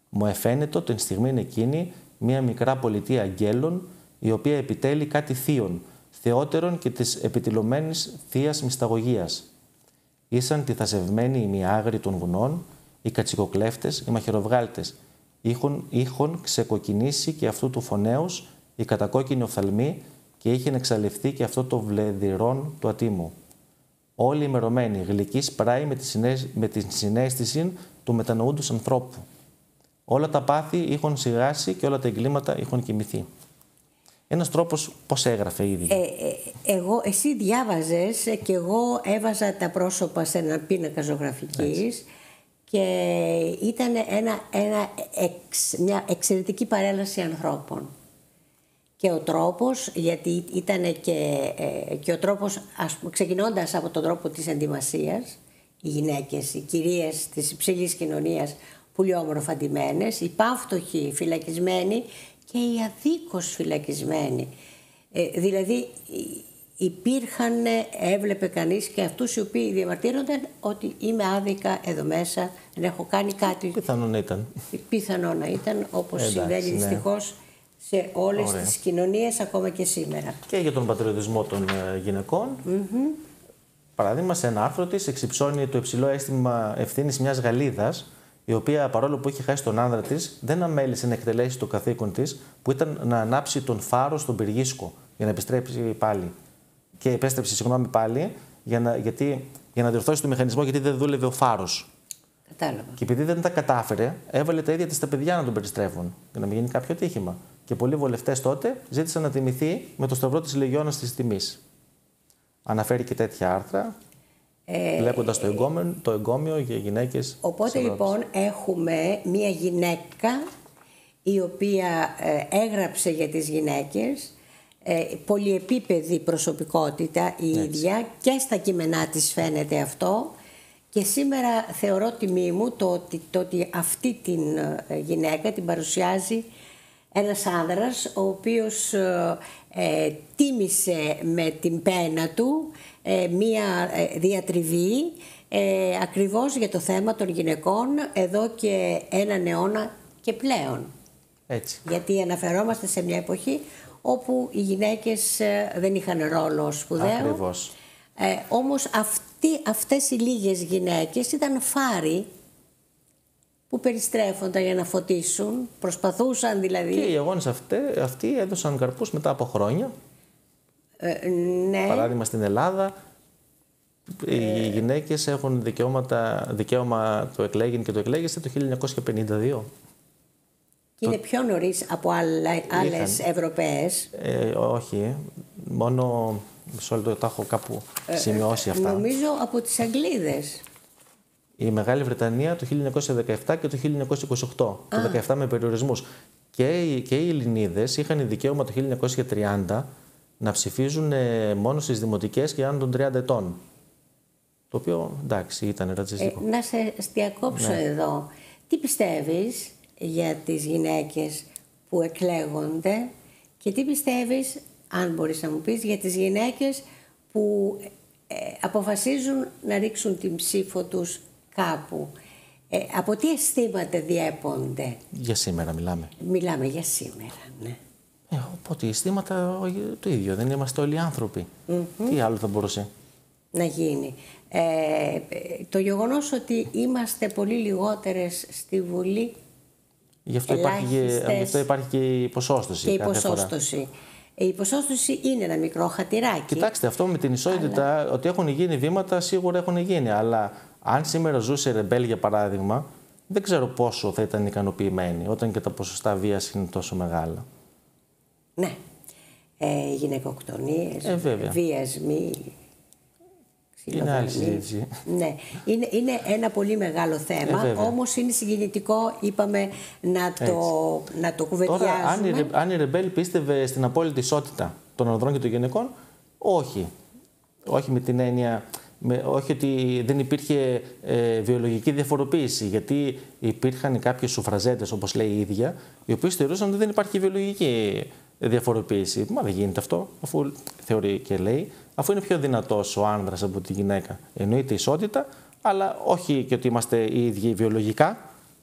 [SPEAKER 2] Μου εφαίνεται την στιγμή εκείνη μια μικρά πολιτεία αγγέλων, η οποία επιτέλει κάτι θείων, θεότερων και της επιτυλωμένης θείας μυσταγωγίας. Ήσαν τη θασευμένη οι μιάγροι των βουνών, οι κατσικοκλέφτες, οι μαχαιροβγάλτες. Είχον ξεκοκκινήσει και αυτού του φωνέως η κατακόκκινη οφθαλμή και είχεν εξαλειφθεί και αυτό το βλεδυρόν του ατίμου. Όλοι ημερωμένοι, γλυκοί σπράι με τη συναίσθηση του μετανοούντος ανθρώπου. Όλα τα πάθη είχαν σιγάσει και όλα τα εγκλήματα είχαν κοιμηθεί. Ένας τρόπος πώς έγραφε ήδη.
[SPEAKER 1] Εσύ διάβαζες και εγώ έβαζα τα πρόσωπα σε έναν πίνακα ζωγραφικής και ήταν μια εξαιρετική παρέλαση ανθρώπων. Και ο τρόπος, γιατί ήταν και ο τρόπος, ξεκινώντας από τον τρόπο της ενδυμασίας, οι γυναίκες, οι κυρίες της υψηλής κοινωνίας, πολύ όμορφα ντυμένες, οι πάυτοχοι φυλακισμένοι και οι αδίκως φυλακισμένοι. Δηλαδή έβλεπε κανείς και αυτούς οι οποίοι διαμαρτύρονταν ότι είμαι άδικα εδώ μέσα, δεν έχω κάνει κάτι.
[SPEAKER 2] Πιθανό να ήταν.
[SPEAKER 1] Πιθανό να ήταν, όπως συμβαίνει δυστυχώς σε όλες τις κοινωνίες, ακόμα και σήμερα.
[SPEAKER 2] Και για τον πατριωτισμό των γυναικών. Παράδειγμα, σε ένα άρθρο της εξυψώνει το υψηλό αίσθημα ευθύνης μιας Γαλλίδας, η οποία παρόλο που είχε χάσει τον άνδρα της, δεν αμέλησε να εκτελέσει το καθήκον της, που ήταν να ανάψει τον φάρο στον πυργίσκο για να επιστρέψει πάλι. Και επέστρεψε, συγγνώμη, πάλι για να διορθώσει το μηχανισμό, γιατί δεν δούλευε ο φάρος.
[SPEAKER 1] Κατάλαβα.
[SPEAKER 2] Και επειδή δεν τα κατάφερε, έβαλε τα ίδια της τα παιδιά να τον περιστρέφουν, για να μην γίνει κάποιο τύχημα. Και πολλοί βουλευτές τότε ζήτησαν να τιμηθεί με το σταυρό της Λεγιώνας της τιμής. Αναφέρει και τέτοια άρθρα, βλέποντας το εγκόμιο για γυναίκες.
[SPEAKER 1] Οπότε λοιπόν έχουμε μία γυναίκα η οποία έγραψε για τις γυναίκες, πολυεπίπεδη προσωπικότητα η ίδια, και στα κείμενά της φαίνεται αυτό, και σήμερα θεωρώ τιμή μου το ότι αυτή την γυναίκα την παρουσιάζει ένας άνδρας ο οποίος τίμησε με την πένα του μία διατριβή ακριβώς για το θέμα των γυναικών εδώ και έναν αιώνα και πλέον.
[SPEAKER 2] Έτσι.
[SPEAKER 1] Γιατί αναφερόμαστε σε μια εποχή όπου οι γυναίκες δεν είχαν ρόλο σπουδαίο.
[SPEAKER 2] Ακριβώς.
[SPEAKER 1] Όμως αυτές οι λίγες γυναίκες ήταν φάροι που περιστρέφονταν για να φωτίσουν, προσπαθούσαν δηλαδή.
[SPEAKER 2] Και οι αγώνες αυτοί έδωσαν καρπούς μετά από χρόνια.
[SPEAKER 1] Ναι.
[SPEAKER 2] Παράδειγμα στην Ελλάδα, οι γυναίκες έχουν δικαίωμα το εκλέγην και το εκλέγεστε το 1952.
[SPEAKER 1] Και είναι πιο νωρίς από άλλες Ευρωπαίες.
[SPEAKER 2] Όχι, μόνο μισό λεπτό, τα έχω κάπου σημειώσει αυτά.
[SPEAKER 1] Νομίζω από τις Αγγλίδες.
[SPEAKER 2] Η Μεγάλη Βρετανία το 1917 και το 1928, το 1917 με περιορισμούς. Και οι Ελληνίδες είχαν δικαίωμα το 1930 να ψηφίζουν μόνο στις δημοτικές και άνω των 30 ετών. Το οποίο, εντάξει, ήταν ρατσιστικό.
[SPEAKER 1] Να σε διακόψω εδώ. Τι πιστεύεις για τις γυναίκες που εκλέγονται και τι πιστεύεις, αν μπορείς να μου πεις, για τις γυναίκες που αποφασίζουν να ρίξουν την ψήφο τους κάπου? Από τι αισθήματα διέπονται?
[SPEAKER 2] Για σήμερα μιλάμε.
[SPEAKER 1] Μιλάμε για σήμερα, ναι.
[SPEAKER 2] Οπότε οι αισθήματα το ίδιο. Δεν είμαστε όλοι άνθρωποι. Τι άλλο θα μπορούσε
[SPEAKER 1] να γίνει? Το γεγονός ότι είμαστε πολύ λιγότερες στη Βουλή.
[SPEAKER 2] Γι' αυτό υπάρχει και η ποσόστοση.
[SPEAKER 1] Και η ποσόστοση. Η ποσόστοση είναι ένα μικρό χατηράκι.
[SPEAKER 2] Κοιτάξτε, αυτό με την ισότητα, ότι έχουν γίνει βήματα, σίγουρα έχουν γίνει. Αλλά αν σήμερα ζούσε Ρεμπέλ, για παράδειγμα, δεν ξέρω πόσο θα ήταν ικανοποιημένη, όταν και τα ποσοστά βίας είναι τόσο μεγάλα.
[SPEAKER 1] Ναι. Γυναικοκτονίες, βιασμοί.
[SPEAKER 2] Είναι άλλη συζήτηση.
[SPEAKER 1] Ναι. Είναι ένα πολύ μεγάλο θέμα, όμως είναι συγκινητικό, είπαμε, να το κουβεντιάζουμε.
[SPEAKER 2] Τώρα, αν η Ρεμπέλ πίστευε στην απόλυτη ισότητα των ανδρών και των γυναικών, όχι. Όχι με την έννοια, όχι ότι δεν υπήρχε βιολογική διαφοροποίηση, γιατί υπήρχαν κάποιες σουφραζέτες, όπως λέει η ίδια, οι οποίες θεωρούσαν ότι δεν υπάρχει βιολογική διαφοροποίηση. Μα δεν γίνεται αυτό, αφού θεωρεί και λέει, αφού είναι πιο δυνατός ο άνδρας από τη γυναίκα. Εννοείται ισότητα, αλλά όχι και ότι είμαστε οι ίδιοι βιολογικά.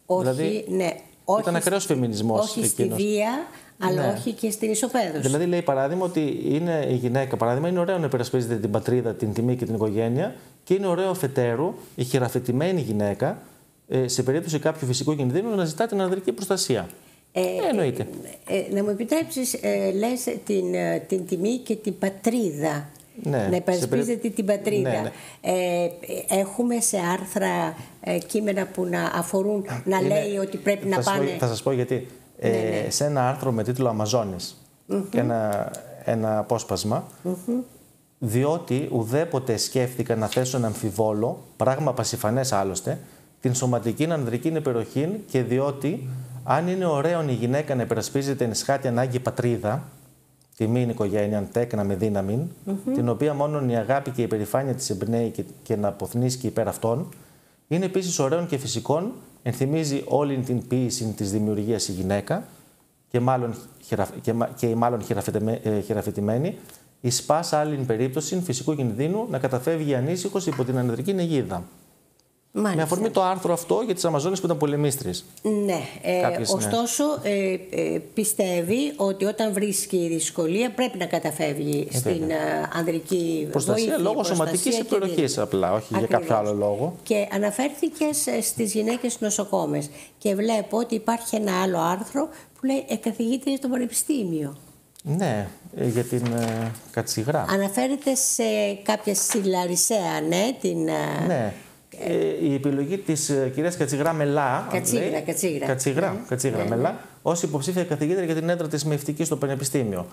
[SPEAKER 1] Όχι,
[SPEAKER 2] δηλαδή,
[SPEAKER 1] ναι.
[SPEAKER 2] Ήταν ακραίος φεμινισμός.
[SPEAKER 1] Όχι στη βία, αλλά όχι και στην ισοπαίδωση.
[SPEAKER 2] Δηλαδή λέει παράδειγμα ότι είναι η γυναίκα, παράδειγμα, είναι ωραίο να υπερασπίζεται την πατρίδα, την τιμή και την οικογένεια, και είναι ωραίο αφετέρου η χειραφετημένη γυναίκα, σε περίπτωση κάποιου φυσικού κινδύνου, να ζητά την ανδρική προστασία. Εννοείται.
[SPEAKER 1] Να μου επιτρέψεις, λες την τιμή και την πατρίδα.
[SPEAKER 2] Ναι,
[SPEAKER 1] να υπερασπίζεται την πατρίδα.
[SPEAKER 2] Ναι.
[SPEAKER 1] Έχουμε σε άρθρα κείμενα που να αφορούν, λέει ότι πρέπει να πάνε.
[SPEAKER 2] Θα σας πω γιατί. Σε ένα άρθρο με τίτλο «Αμαζόνες» και ένα απόσπασμα, διότι ουδέποτε σκέφτηκα να θέσω ένα αμφιβόλο, πράγμα πασιφανές άλλωστε, την σωματική ανδρική υπεροχή, και διότι αν είναι ωραίο η γυναίκα να υπερασπίζεται εν εσχάτη ανάγκη πατρίδα, τιμή οικογένεια, τέκνα με δύναμη, την οποία μόνο η αγάπη και η υπερηφάνεια της εμπνέει και να αποθνίσκει υπέρ αυτών, είναι επίσης ωραίων και φυσικών, ενθυμίζει όλη την ποίηση της δημιουργίας η γυναίκα και η μάλλον χειραφετημένη, εις πας άλλην περίπτωση φυσικού κινδύνου να καταφεύγει ανήσυχος υπό την ανεδρική αιγίδα.
[SPEAKER 1] Μάλιστα.
[SPEAKER 2] Με αφορμή το άρθρο αυτό για τις Αμαζόνες που ήταν πολεμίστρες.
[SPEAKER 1] Ναι, ωστόσο πιστεύει ότι όταν βρίσκει δυσκολία πρέπει να καταφεύγει στην ανδρική
[SPEAKER 2] προστασία λόγω σωματικής επιλογής απλά, όχι για κάποιο άλλο λόγο.
[SPEAKER 1] Και αναφέρθηκε στις γυναίκες νοσοκόμες και βλέπω ότι υπάρχει ένα άλλο άρθρο που λέει καθηγήτρια στο Πανεπιστήμιο.
[SPEAKER 2] Ναι, για την Κατσιγρά.
[SPEAKER 1] Αναφέρεται σε κάποια Σιλαρισαία, ναι,
[SPEAKER 2] Ναι. Η επιλογή της κυρίας Κατσιγρά Μελά. Κατσιγρά Μελά, ως υποψήφια καθηγήτρια για την έδρα της μυευτικής στο Πανεπιστήμιο.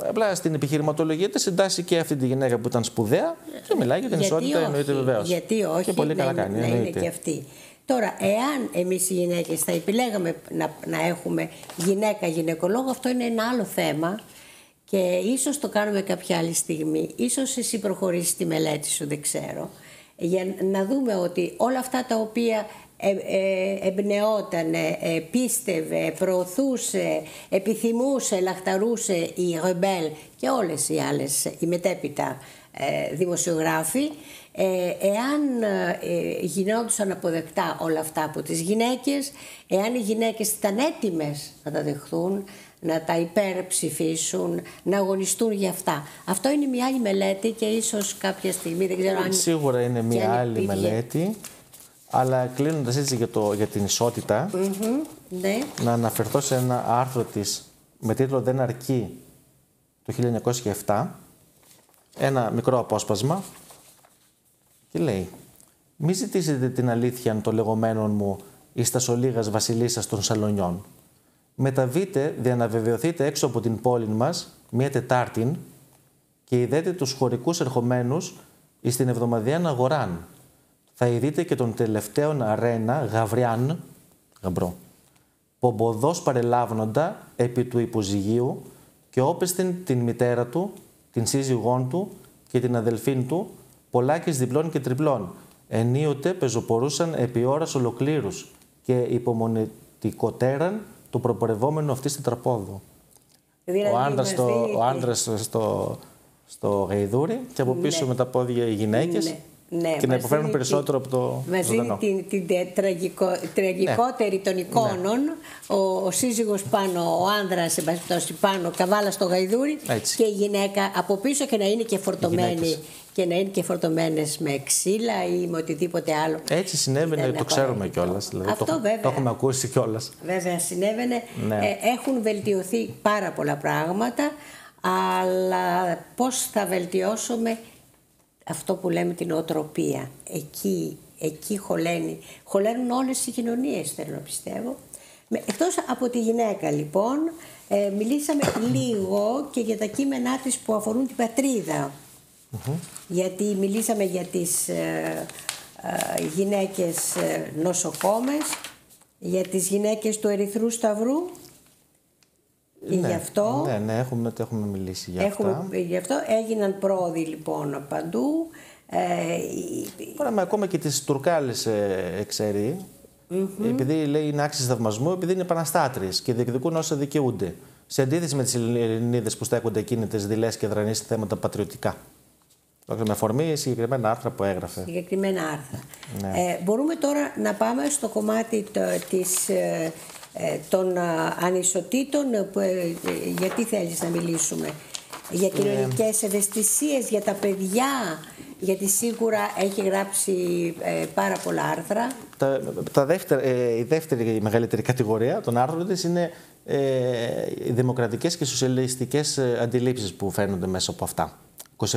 [SPEAKER 2] Απλά στην επιχειρηματολογία της εντάσσει και αυτή τη γυναίκα που ήταν σπουδαία και μιλάει για την ισότητα, εννοείται βεβαίως.
[SPEAKER 1] Γιατί όχι,
[SPEAKER 2] και πολύ καλά κάνει,
[SPEAKER 1] να είναι και αυτή. Τώρα, εάν εμείς οι γυναίκες θα επιλέγαμε να έχουμε γυναίκα γυναικολόγο, αυτό είναι ένα άλλο θέμα και ίσως το κάνουμε κάποια άλλη στιγμή. Ίσως εσύ προχωρήσεις τη μελέτη σου, δεν ξέρω. Για να δούμε ότι όλα αυτά τα οποία εμπνεότανε, πίστευε, προωθούσε, επιθυμούσε, λαχταρούσε η Ρεμπέλ και όλες οι άλλες, οι μετέπειτα δημοσιογράφοι, εάν γινόντουσαν αποδεκτά όλα αυτά από τις γυναίκες, εάν οι γυναίκες ήταν έτοιμες να τα δεχθούν, να τα υπερψηφίσουν, να αγωνιστούν για αυτά. Αυτό είναι μια άλλη μελέτη και ίσως κάποια στιγμή, δεν ξέρω αν...
[SPEAKER 2] Σίγουρα είναι μια άλλη μελέτη, αλλά κλείνοντας έτσι για την ισότητα,
[SPEAKER 1] ναι.
[SPEAKER 2] Να αναφερθώ σε ένα άρθρο της με τίτλο «Δεν αρκεί» του 1907, ένα μικρό απόσπασμα και λέει «Μη ζητήσετε την αλήθεια των λεγόμενων μου εις τας ολίγας βασιλισσας των Σαλονιών. Μεταβείτε, δια να βεβαιωθείτε έξω από την πόλη μας, μία Τετάρτην, και ειδέτε τους χωρικούς ερχομένους εις την εβδομαδιαίαν αγοράν. Θα ειδείτε και τον τελευταίον αρένα Γαβριάν, γαμπρό, πομποδός παρελάβνοντα επί του υποζυγίου και όπεστην την μητέρα του, την σύζυγόν του και την αδελφήν του, πολλάκις διπλών και τριπλών, ενίοτε πεζοπορούσαν επί ώρας ολοκλήρους και υπομονετικοτέραν του προπορευόμενου αυτή στην τραπόδο». Δηλαδή, ο άντρας στο γαϊδούρι και από πίσω με τα πόδια οι γυναίκες και να υποφέρουν περισσότερο από το ζωντανό.
[SPEAKER 1] Την τραγικότερη των εικόνων, ο σύζυγος πάνω, ο άνδρας πάνω, καβάλα στο γαϊδούρι και η γυναίκα από πίσω και να είναι και φορτωμένη. Και να είναι και φορτωμένες με ξύλα ή με οτιδήποτε άλλο.
[SPEAKER 2] Έτσι συνέβαινε, το ξέρουμε κιόλας. Δηλαδή,
[SPEAKER 1] αυτό βέβαια.
[SPEAKER 2] Το έχουμε ακούσει κιόλας.
[SPEAKER 1] Βέβαια συνέβαινε.
[SPEAKER 2] Ναι.
[SPEAKER 1] Έχουν βελτιωθεί πάρα πολλά πράγματα, αλλά πώς θα βελτιώσουμε αυτό που λέμε την οτροπία. Εκεί χωλένουν όλες οι κοινωνίες, θέλω να πιστεύω. Εκτός από τη γυναίκα λοιπόν, μιλήσαμε λίγο και για τα κείμενά της που αφορούν την πατρίδα. Γιατί μιλήσαμε για τις γυναίκες νοσοκόμες, για τις γυναίκες του Ερυθρού Σταυρού και γι' αυτό...
[SPEAKER 2] Ναι, έχουμε μιλήσει για αυτά.
[SPEAKER 1] Γι' αυτό έγιναν πρόοδοι λοιπόν παντού.
[SPEAKER 2] Τώρα ακόμα και τις Τουρκάλες εξαιρεί, επειδή λέει είναι άξιες θαυμασμού, επειδή είναι επαναστάτριες και διεκδικούν όσα δικαιούνται. Σε αντίθεση με τις Ελληνίδες που στέκονται εκείνες δειλές και δρανείς σε θέματα πατριωτικά. Με αφορμή συγκεκριμένα άρθρα που έγραφε.
[SPEAKER 1] Συγκεκριμένα άρθρα.
[SPEAKER 2] Ναι.
[SPEAKER 1] Μπορούμε τώρα να πάμε στο κομμάτι των ανισοτήτων. Γιατί θέλεις να μιλήσουμε? Για κοινωνικές ευαισθησίες, για τα παιδιά, γιατί σίγουρα έχει γράψει πάρα πολλά άρθρα.
[SPEAKER 2] Η δεύτερη μεγαλύτερη κατηγορία των άρθρων της είναι οι δημοκρατικές και σοσιαλιστικές αντιλήψεις που φαίνονται μέσα από αυτά.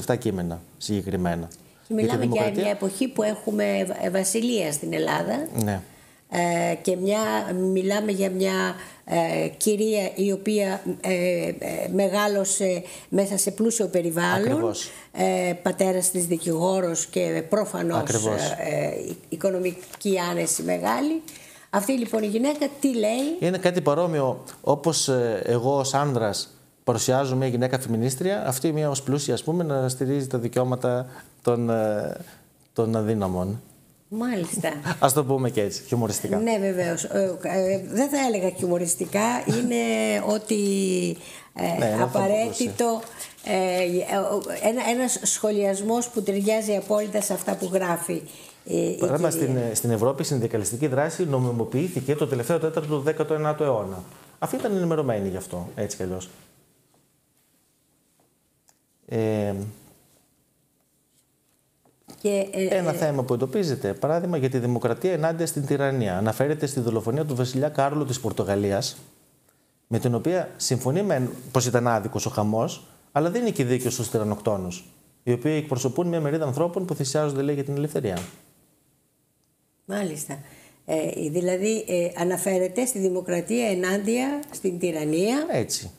[SPEAKER 2] 27 κείμενα συγκεκριμένα.
[SPEAKER 1] Και μιλάμε για μια εποχή που έχουμε βασιλεία στην Ελλάδα.
[SPEAKER 2] Ναι.
[SPEAKER 1] Και μιλάμε για μια κυρία η οποία μεγάλωσε μέσα σε πλούσιο περιβάλλον. Πατέρας της δικηγόρος και προφανώς οικονομική άνεση μεγάλη. Αυτή λοιπόν η γυναίκα τι λέει?
[SPEAKER 2] Είναι κάτι παρόμοιο όπως εγώ ως άνδρας παρουσιάζω μια γυναίκα φεμινίστρια, αυτή μια ως πλούσια ας πούμε να στηρίζει τα δικαιώματα των αδύναμων.
[SPEAKER 1] Μάλιστα.
[SPEAKER 2] Ας το πούμε και έτσι, χιουμοριστικά.
[SPEAKER 1] Ναι, βεβαίως. Δεν θα έλεγα χιουμοριστικά, είναι ότι απαραίτητο, ένας σχολιασμός που ταιριάζει απόλυτα σε αυτά που γράφει η
[SPEAKER 2] Πράγμα
[SPEAKER 1] κυρία.
[SPEAKER 2] στην Ευρώπη η συνδικαλιστική δράση νομιμοποιήθηκε το τελευταίο τέταρτο του 19ου αιώνα. Αυτοί ήταν ενημερωμένοι γι' αυτό, έτσι κι αλλιώς. Ένα θέμα που εντοπίζεται, παράδειγμα, για τη δημοκρατία ενάντια στην τυραννία. Αναφέρεται στη δολοφονία του βασιλιά Κάρολου της Πορτογαλίας, με την οποία συμφωνεί πως ήταν άδικος ο χαμός, αλλά δεν είναι και δίκαιο στους τυρανοκτώνους, οι οποίοι εκπροσωπούν μια μερίδα ανθρώπων που θυσιάζονται, λέει, για την ελευθερία.
[SPEAKER 1] Μάλιστα. Δηλαδή αναφέρεται στη δημοκρατία ενάντια στην τυραννία.
[SPEAKER 2] Έτσι.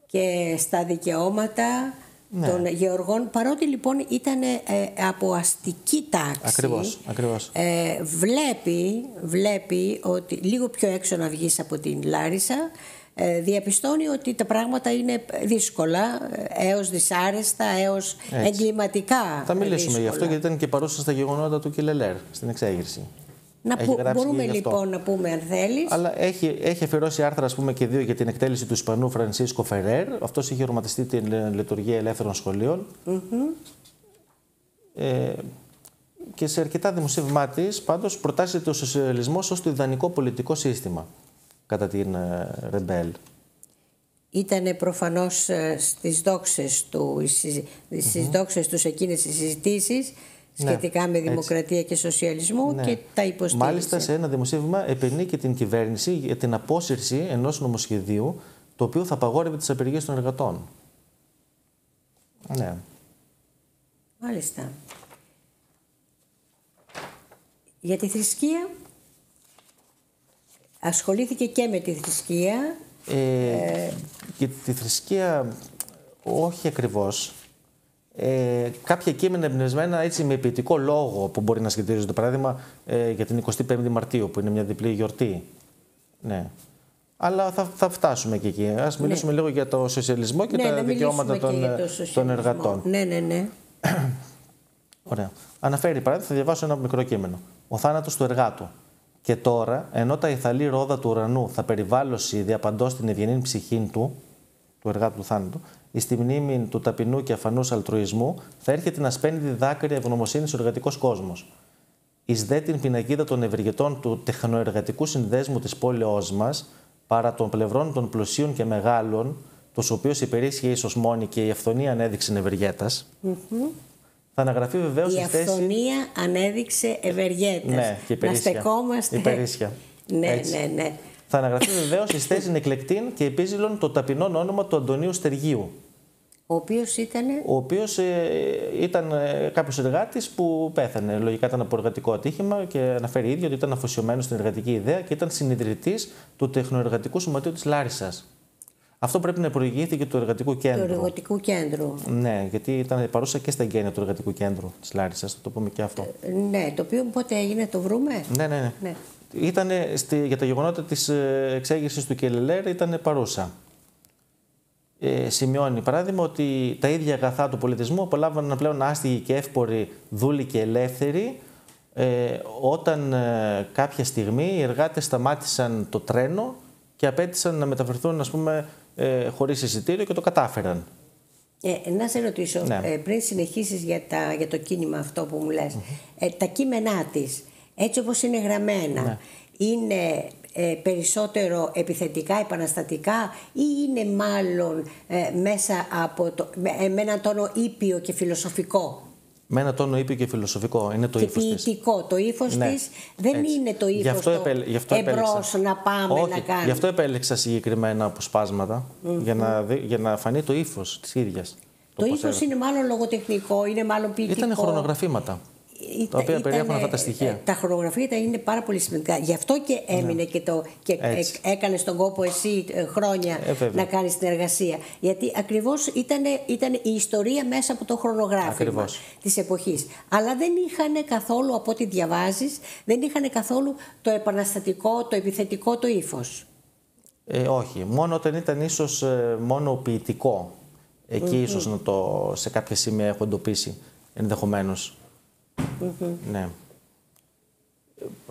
[SPEAKER 1] Και στα δικαιώματα των γεωργών, παρότι λοιπόν ήταν από αστική τάξη.
[SPEAKER 2] Ακριβώς.
[SPEAKER 1] Βλέπει ότι λίγο πιο έξω να βγεις από την Λάρισα, διαπιστώνει ότι τα πράγματα είναι δύσκολα, έως δυσάρεστα, έως εγκληματικά.
[SPEAKER 2] Θα μιλήσουμε
[SPEAKER 1] δύσκολα.
[SPEAKER 2] γι' αυτό, γιατί ήταν και παρούσα στα γεγονότα του Κελελέρ, στην εξέγερση.
[SPEAKER 1] Μπορούμε λοιπόν να πούμε, αν θέλεις.
[SPEAKER 2] Αλλά έχει αφιερώσει άρθρα, ας πούμε, και 2 για την εκτέλεση του Ισπανού Φρανσίσκο Φερέρ. Αυτός είχε οραματιστεί την λειτουργία ελεύθερων σχολείων. Και σε αρκετά δημοσίευμά της, πάντως, προτάσεται ο σοσιαλισμός ως το ιδανικό πολιτικό σύστημα κατά την Ρεμπέλ.
[SPEAKER 1] Ήτανε προφανώς στις δόξες του σε εκείνες τις συζητήσεις σχετικά με δημοκρατία και σοσιαλισμό και τα υποστήριξε.
[SPEAKER 2] Μάλιστα, σε ένα δημοσίευμα επενεί και την κυβέρνηση για την απόσυρση ενός νομοσχεδίου το οποίο θα απαγόρευε τις απεργίες των εργατών. Ναι.
[SPEAKER 1] Μάλιστα. Για τη θρησκεία, ασχολήθηκε και με τη θρησκεία.
[SPEAKER 2] Για τη θρησκεία όχι ακριβώς. Κάποια κείμενα εμπνευσμένα έτσι με ποιητικό λόγο που μπορεί να σχετίζονται. Παράδειγμα για την 25η Μαρτίου που είναι μια διπλή γιορτή. Ναι. Αλλά θα φτάσουμε και εκεί. Ας μιλήσουμε λίγο για το σοσιαλισμό και τα δικαιώματα των εργατών.
[SPEAKER 1] Ναι.
[SPEAKER 2] Ωραία. Αναφέρει παράδειγμα, θα διαβάσω ένα μικρό κείμενο. Ο θάνατος του εργάτου. Και τώρα, ενώ τα ηθαλή ρόδα του ουρανού θα περιβάλλωση διαπαντός την ευγενή ψυχήν του εργάτου του θάνατου, εις τη μνήμη του ταπεινού και αφανούς αλτρουισμού, θα έρχεται να σπαίνει δάκρυα ευγνωμοσύνης ο εργατικός κόσμος. Εις δε την πινακίδα των ευεργετών του τεχνοεργατικού συνδέσμου της πόλεως μας, παρά των πλευρών των πλουσίων και μεγάλων, τους οποίους υπερίσχυε ίσως μόνη και η αυθονία ανέδειξε ευεργέτας, θα αναγραφεί βεβαίως
[SPEAKER 1] η αυθονία ανέδειξε ευεργέτας.
[SPEAKER 2] Ναι, και υπερίσχια.
[SPEAKER 1] Να στεκόμαστε.
[SPEAKER 2] Υπερίσχια.
[SPEAKER 1] Ναι.
[SPEAKER 2] Θα αναγραφεί βεβαίως εις θέσιν εκλεκτήν και επίζηλον το ταπεινό όνομα του Αντωνίου Στεργίου.
[SPEAKER 1] Ο οποίος
[SPEAKER 2] ήταν κάποιος εργάτης που πέθανε. Λογικά ήταν από εργατικό ατύχημα και αναφέρει ίδιο ότι ήταν αφοσιωμένος στην εργατική ιδέα και ήταν συνειδητής του Τεχνοεργατικού Σωματείου της Λάρισσας. Αυτό πρέπει να προηγήθηκε του Εργατικού Κέντρου.
[SPEAKER 1] Του Εργατικού Κέντρου.
[SPEAKER 2] Ναι, γιατί ήταν παρούσα και στα εγγένεια του Εργατικού Κέντρου της Λάρισσας. Θα το πούμε και αυτό.
[SPEAKER 1] Ναι, το οποίο πότε έγινε, το βρούμε.
[SPEAKER 2] Ναι. Για τα γεγονότα της εξέγερσης του Κελελέρ ήταν παρούσα. Σημειώνει παράδειγμα ότι τα ίδια αγαθά του πολιτισμού απολάμβαναν πλέον άστιγοι και εύποροι δούλοι και ελεύθεροι όταν κάποια στιγμή οι εργάτες σταμάτησαν το τρένο και απέτησαν να μεταφερθούν, ας πούμε, χωρίς εισιτήριο και το κατάφεραν.
[SPEAKER 1] Να σε ρωτήσω, πριν συνεχίσεις για το κίνημα αυτό που μου λες, τα κείμενά της, έτσι όπως είναι γραμμένα, είναι περισσότερο επιθετικά, επαναστατικά ή είναι μάλλον μέσα από με έναν τόνο ήπιο και φιλοσοφικό?
[SPEAKER 2] Με ένα τόνο ήπιο και φιλοσοφικό. Είναι το ύφος της.
[SPEAKER 1] Ποιητικό. Το ύφος της δεν είναι το ύφος εμπρός να πάμε.
[SPEAKER 2] Όχι,
[SPEAKER 1] να κάνουμε.
[SPEAKER 2] Γι' αυτό επέλεξα συγκεκριμένα αποσπάσματα, για να φανεί το ύφος της ίδιας.
[SPEAKER 1] Το ύφος είναι μάλλον λογοτεχνικό, είναι μάλλον ποιητικό.
[SPEAKER 2] Ήταν χρονογραφήματα. Τα οποία περιέχουν αυτά τα στοιχεία.
[SPEAKER 1] Τα χρονογραφήματα είναι πάρα πολύ σημαντικά. Γι' αυτό και έμεινε και έκανε τον κόπο εσύ χρόνια να κάνεις την εργασία. Γιατί ακριβώς ήταν η ιστορία μέσα από το χρονογράφημα της εποχής. Αλλά δεν είχαν καθόλου, από ό,τι διαβάζεις, δεν είχαν καθόλου το επαναστατικό, το επιθετικό, το ύφος.
[SPEAKER 2] Όχι. Μόνο όταν ήταν ίσως μόνο ποιητικό. Εκεί ίσως σε κάποια σημεία έχω εντοπίσει ενδεχομένως. Ναι.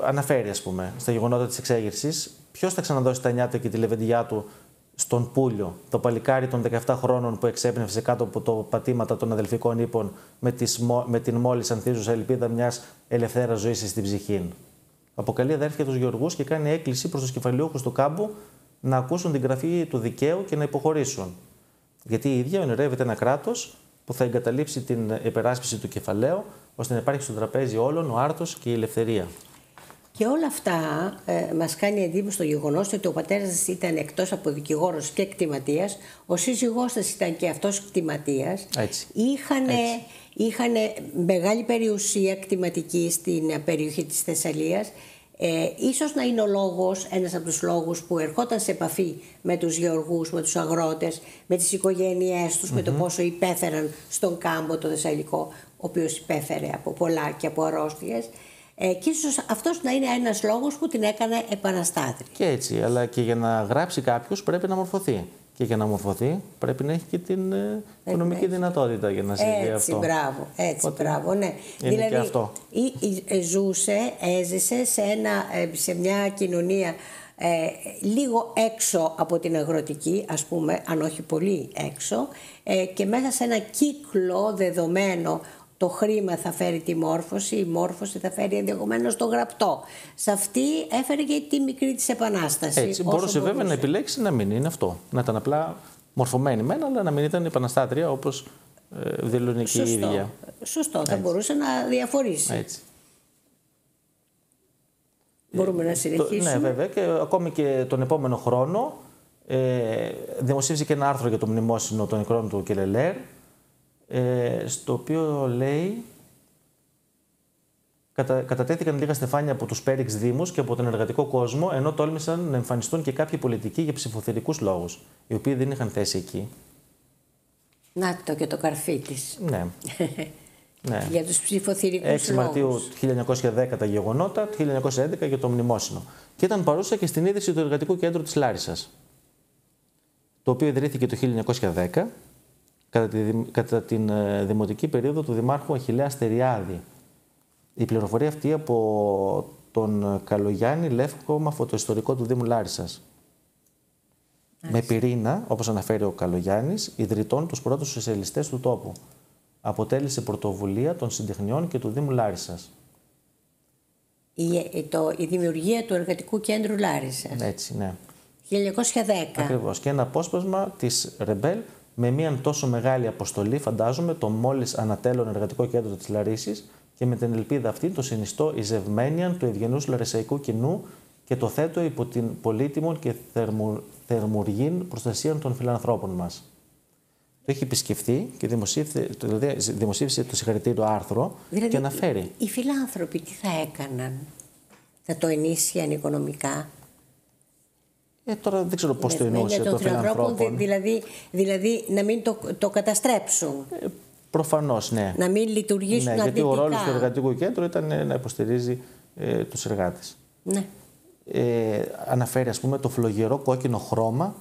[SPEAKER 2] αναφέρει, ας πούμε, στα γεγονότα της εξέγερσης, ποιος θα ξαναδώσει τα νιάτα και τη λεβεντιά του στον Πούλιο, το παλικάρι των 17 χρόνων που εξέπνευσε κάτω από το πατήματα των αδελφικών ύπων με την μόλις ανθίζουσα ελπίδα μιας ελευθέρας ζωής στην ψυχή. Αποκαλεί αδέρφια τους Γεωργούς και κάνει έκκληση προς τους κεφαλαιούχους του κάμπου να ακούσουν την γραφή του δικαίου και να υποχωρήσουν. Γιατί η ίδια ονειρεύεται ένα κράτος που θα εγκαταλείψει την υπεράσπιση του κεφαλαίου, ώστε να υπάρχει στο τραπέζι όλων ο άρτος και η ελευθερία.
[SPEAKER 1] Και όλα αυτά μας κάνει εντύπωση το γεγονός ότι ο πατέρας της ήταν εκτός από δικηγόρος και κτηματίας, ο σύζυγός της ήταν και αυτός κτηματίας. Είχαν μεγάλη περιουσία κτηματική στην περιοχή της Θεσσαλίας. Ίσως να είναι ο λόγος, ένας από τους λόγους που ερχόταν σε επαφή με τους γεωργούς, με τους αγρότες, με τις οικογένειές τους, με το πόσο υπέφεραν στον κάμπο το Θεσσαλικό, ο οποίος υπέφερε από πολλά και από αρρώστιες. Και ίσως αυτός να είναι ένας λόγος που την έκανε επαναστάτρια.
[SPEAKER 2] Και έτσι, αλλά και για να γράψει κάποιος πρέπει να μορφωθεί. Και για να μορφωθεί πρέπει να έχει και την οικονομική δυνατότητα για να συμβεί αυτό.
[SPEAKER 1] Μπράβο, ναι.
[SPEAKER 2] Δηλαδή, και αυτό.
[SPEAKER 1] Έζησε σε μια κοινωνία λίγο έξω από την αγροτική, ας πούμε, αν όχι πολύ έξω, και μέσα σε ένα κύκλο δεδομένο. Το χρήμα θα φέρει τη μόρφωση, η μόρφωση θα φέρει ενδεχομένως το γραπτό. Σε αυτή έφερε και τη μικρή της επανάσταση.
[SPEAKER 2] Έτσι, μπορούσε βέβαια να επιλέξει να μην είναι αυτό. Να ήταν απλά μορφωμένη μένα, αλλά να μην ήταν επαναστάτρια όπως δηλώνει και η ίδια.
[SPEAKER 1] Σωστό, θα μπορούσε να διαφορήσει.
[SPEAKER 2] Έτσι.
[SPEAKER 1] Μπορούμε να συνεχίσουμε.
[SPEAKER 2] Ναι, βέβαια, και ακόμη και τον επόμενο χρόνο δημοσίευσε και ένα άρθρο για το μνημόσυνο των νεκρών του Κελελέρ, στο οποίο λέει κατατέθηκαν λίγα στεφάνια από τους Πέριξ Δήμους και από τον εργατικό κόσμο, ενώ τόλμησαν να εμφανιστούν και κάποιοι πολιτικοί για ψηφοθερικούς λόγους, οι οποίοι δεν είχαν θέση εκεί.
[SPEAKER 1] Να το και το καρφί της.
[SPEAKER 2] Ναι. Ναι.
[SPEAKER 1] Για τους ψηφοθερικούς λόγους.
[SPEAKER 2] 6 Μαρτίου 1910 τα γεγονότα, το 1911 για το μνημόσυνο. Και ήταν παρούσα και στην ίδρυση του Εργατικού Κέντρου της Λάρισσας, το οποίο ιδρύθηκε το 1910 κατά την δημοτική περίοδο του Δημάρχου Αχιλλέα Στεριάδη. Η πληροφορία αυτή από τον Καλογιάννη Λεύκομα, φωτοϊστορικό του Δήμου Λάρισσας. Με πυρήνα, όπως αναφέρει ο Καλογιάννης, ιδρυτών τους πρώτους σοσιαλιστές του τόπου. Αποτέλεσε πρωτοβουλία των συντεχνιών και του Δήμου Λάρισσας.
[SPEAKER 1] Η δημιουργία του Εργατικού Κέντρου Λάρισσας.
[SPEAKER 2] Έτσι, ναι.
[SPEAKER 1] 1910.
[SPEAKER 2] Ακριβώς. Και ένα απόσπασμα της Ρεμπέλ με μια τόσο μεγάλη αποστολή, φαντάζομαι, το μόλις ανατέλλον Εργατικό Κέντρο της Λαρίσσης και με την ελπίδα αυτή το συνιστώ εισευμένιαν του ευγενούς λαρισαϊκού κοινού και το θέτω υπό την πολύτιμον και θερμουργήν προστασία των φιλανθρώπων μας. Το έχει επισκεφθεί και δημοσίευσε το συγχαρητήριο άρθρο και αναφέρει.
[SPEAKER 1] Οι φιλάνθρωποι τι θα έκαναν, θα το ενίσχυαν οικονομικά?
[SPEAKER 2] Τώρα δεν ξέρω πώς το εννοούσε το φιλανθρώπων.
[SPEAKER 1] Δηλαδή να μην το καταστρέψουν.
[SPEAKER 2] Προφανώς, ναι.
[SPEAKER 1] Να μην λειτουργήσουν αρνητικά.
[SPEAKER 2] Γιατί ο ρόλος του Εργατικού Κέντρου ήταν να υποστηρίζει τους εργάτες.
[SPEAKER 1] Ναι.
[SPEAKER 2] Αναφέρει, ας πούμε, το φλογερό κόκκινο χρώμα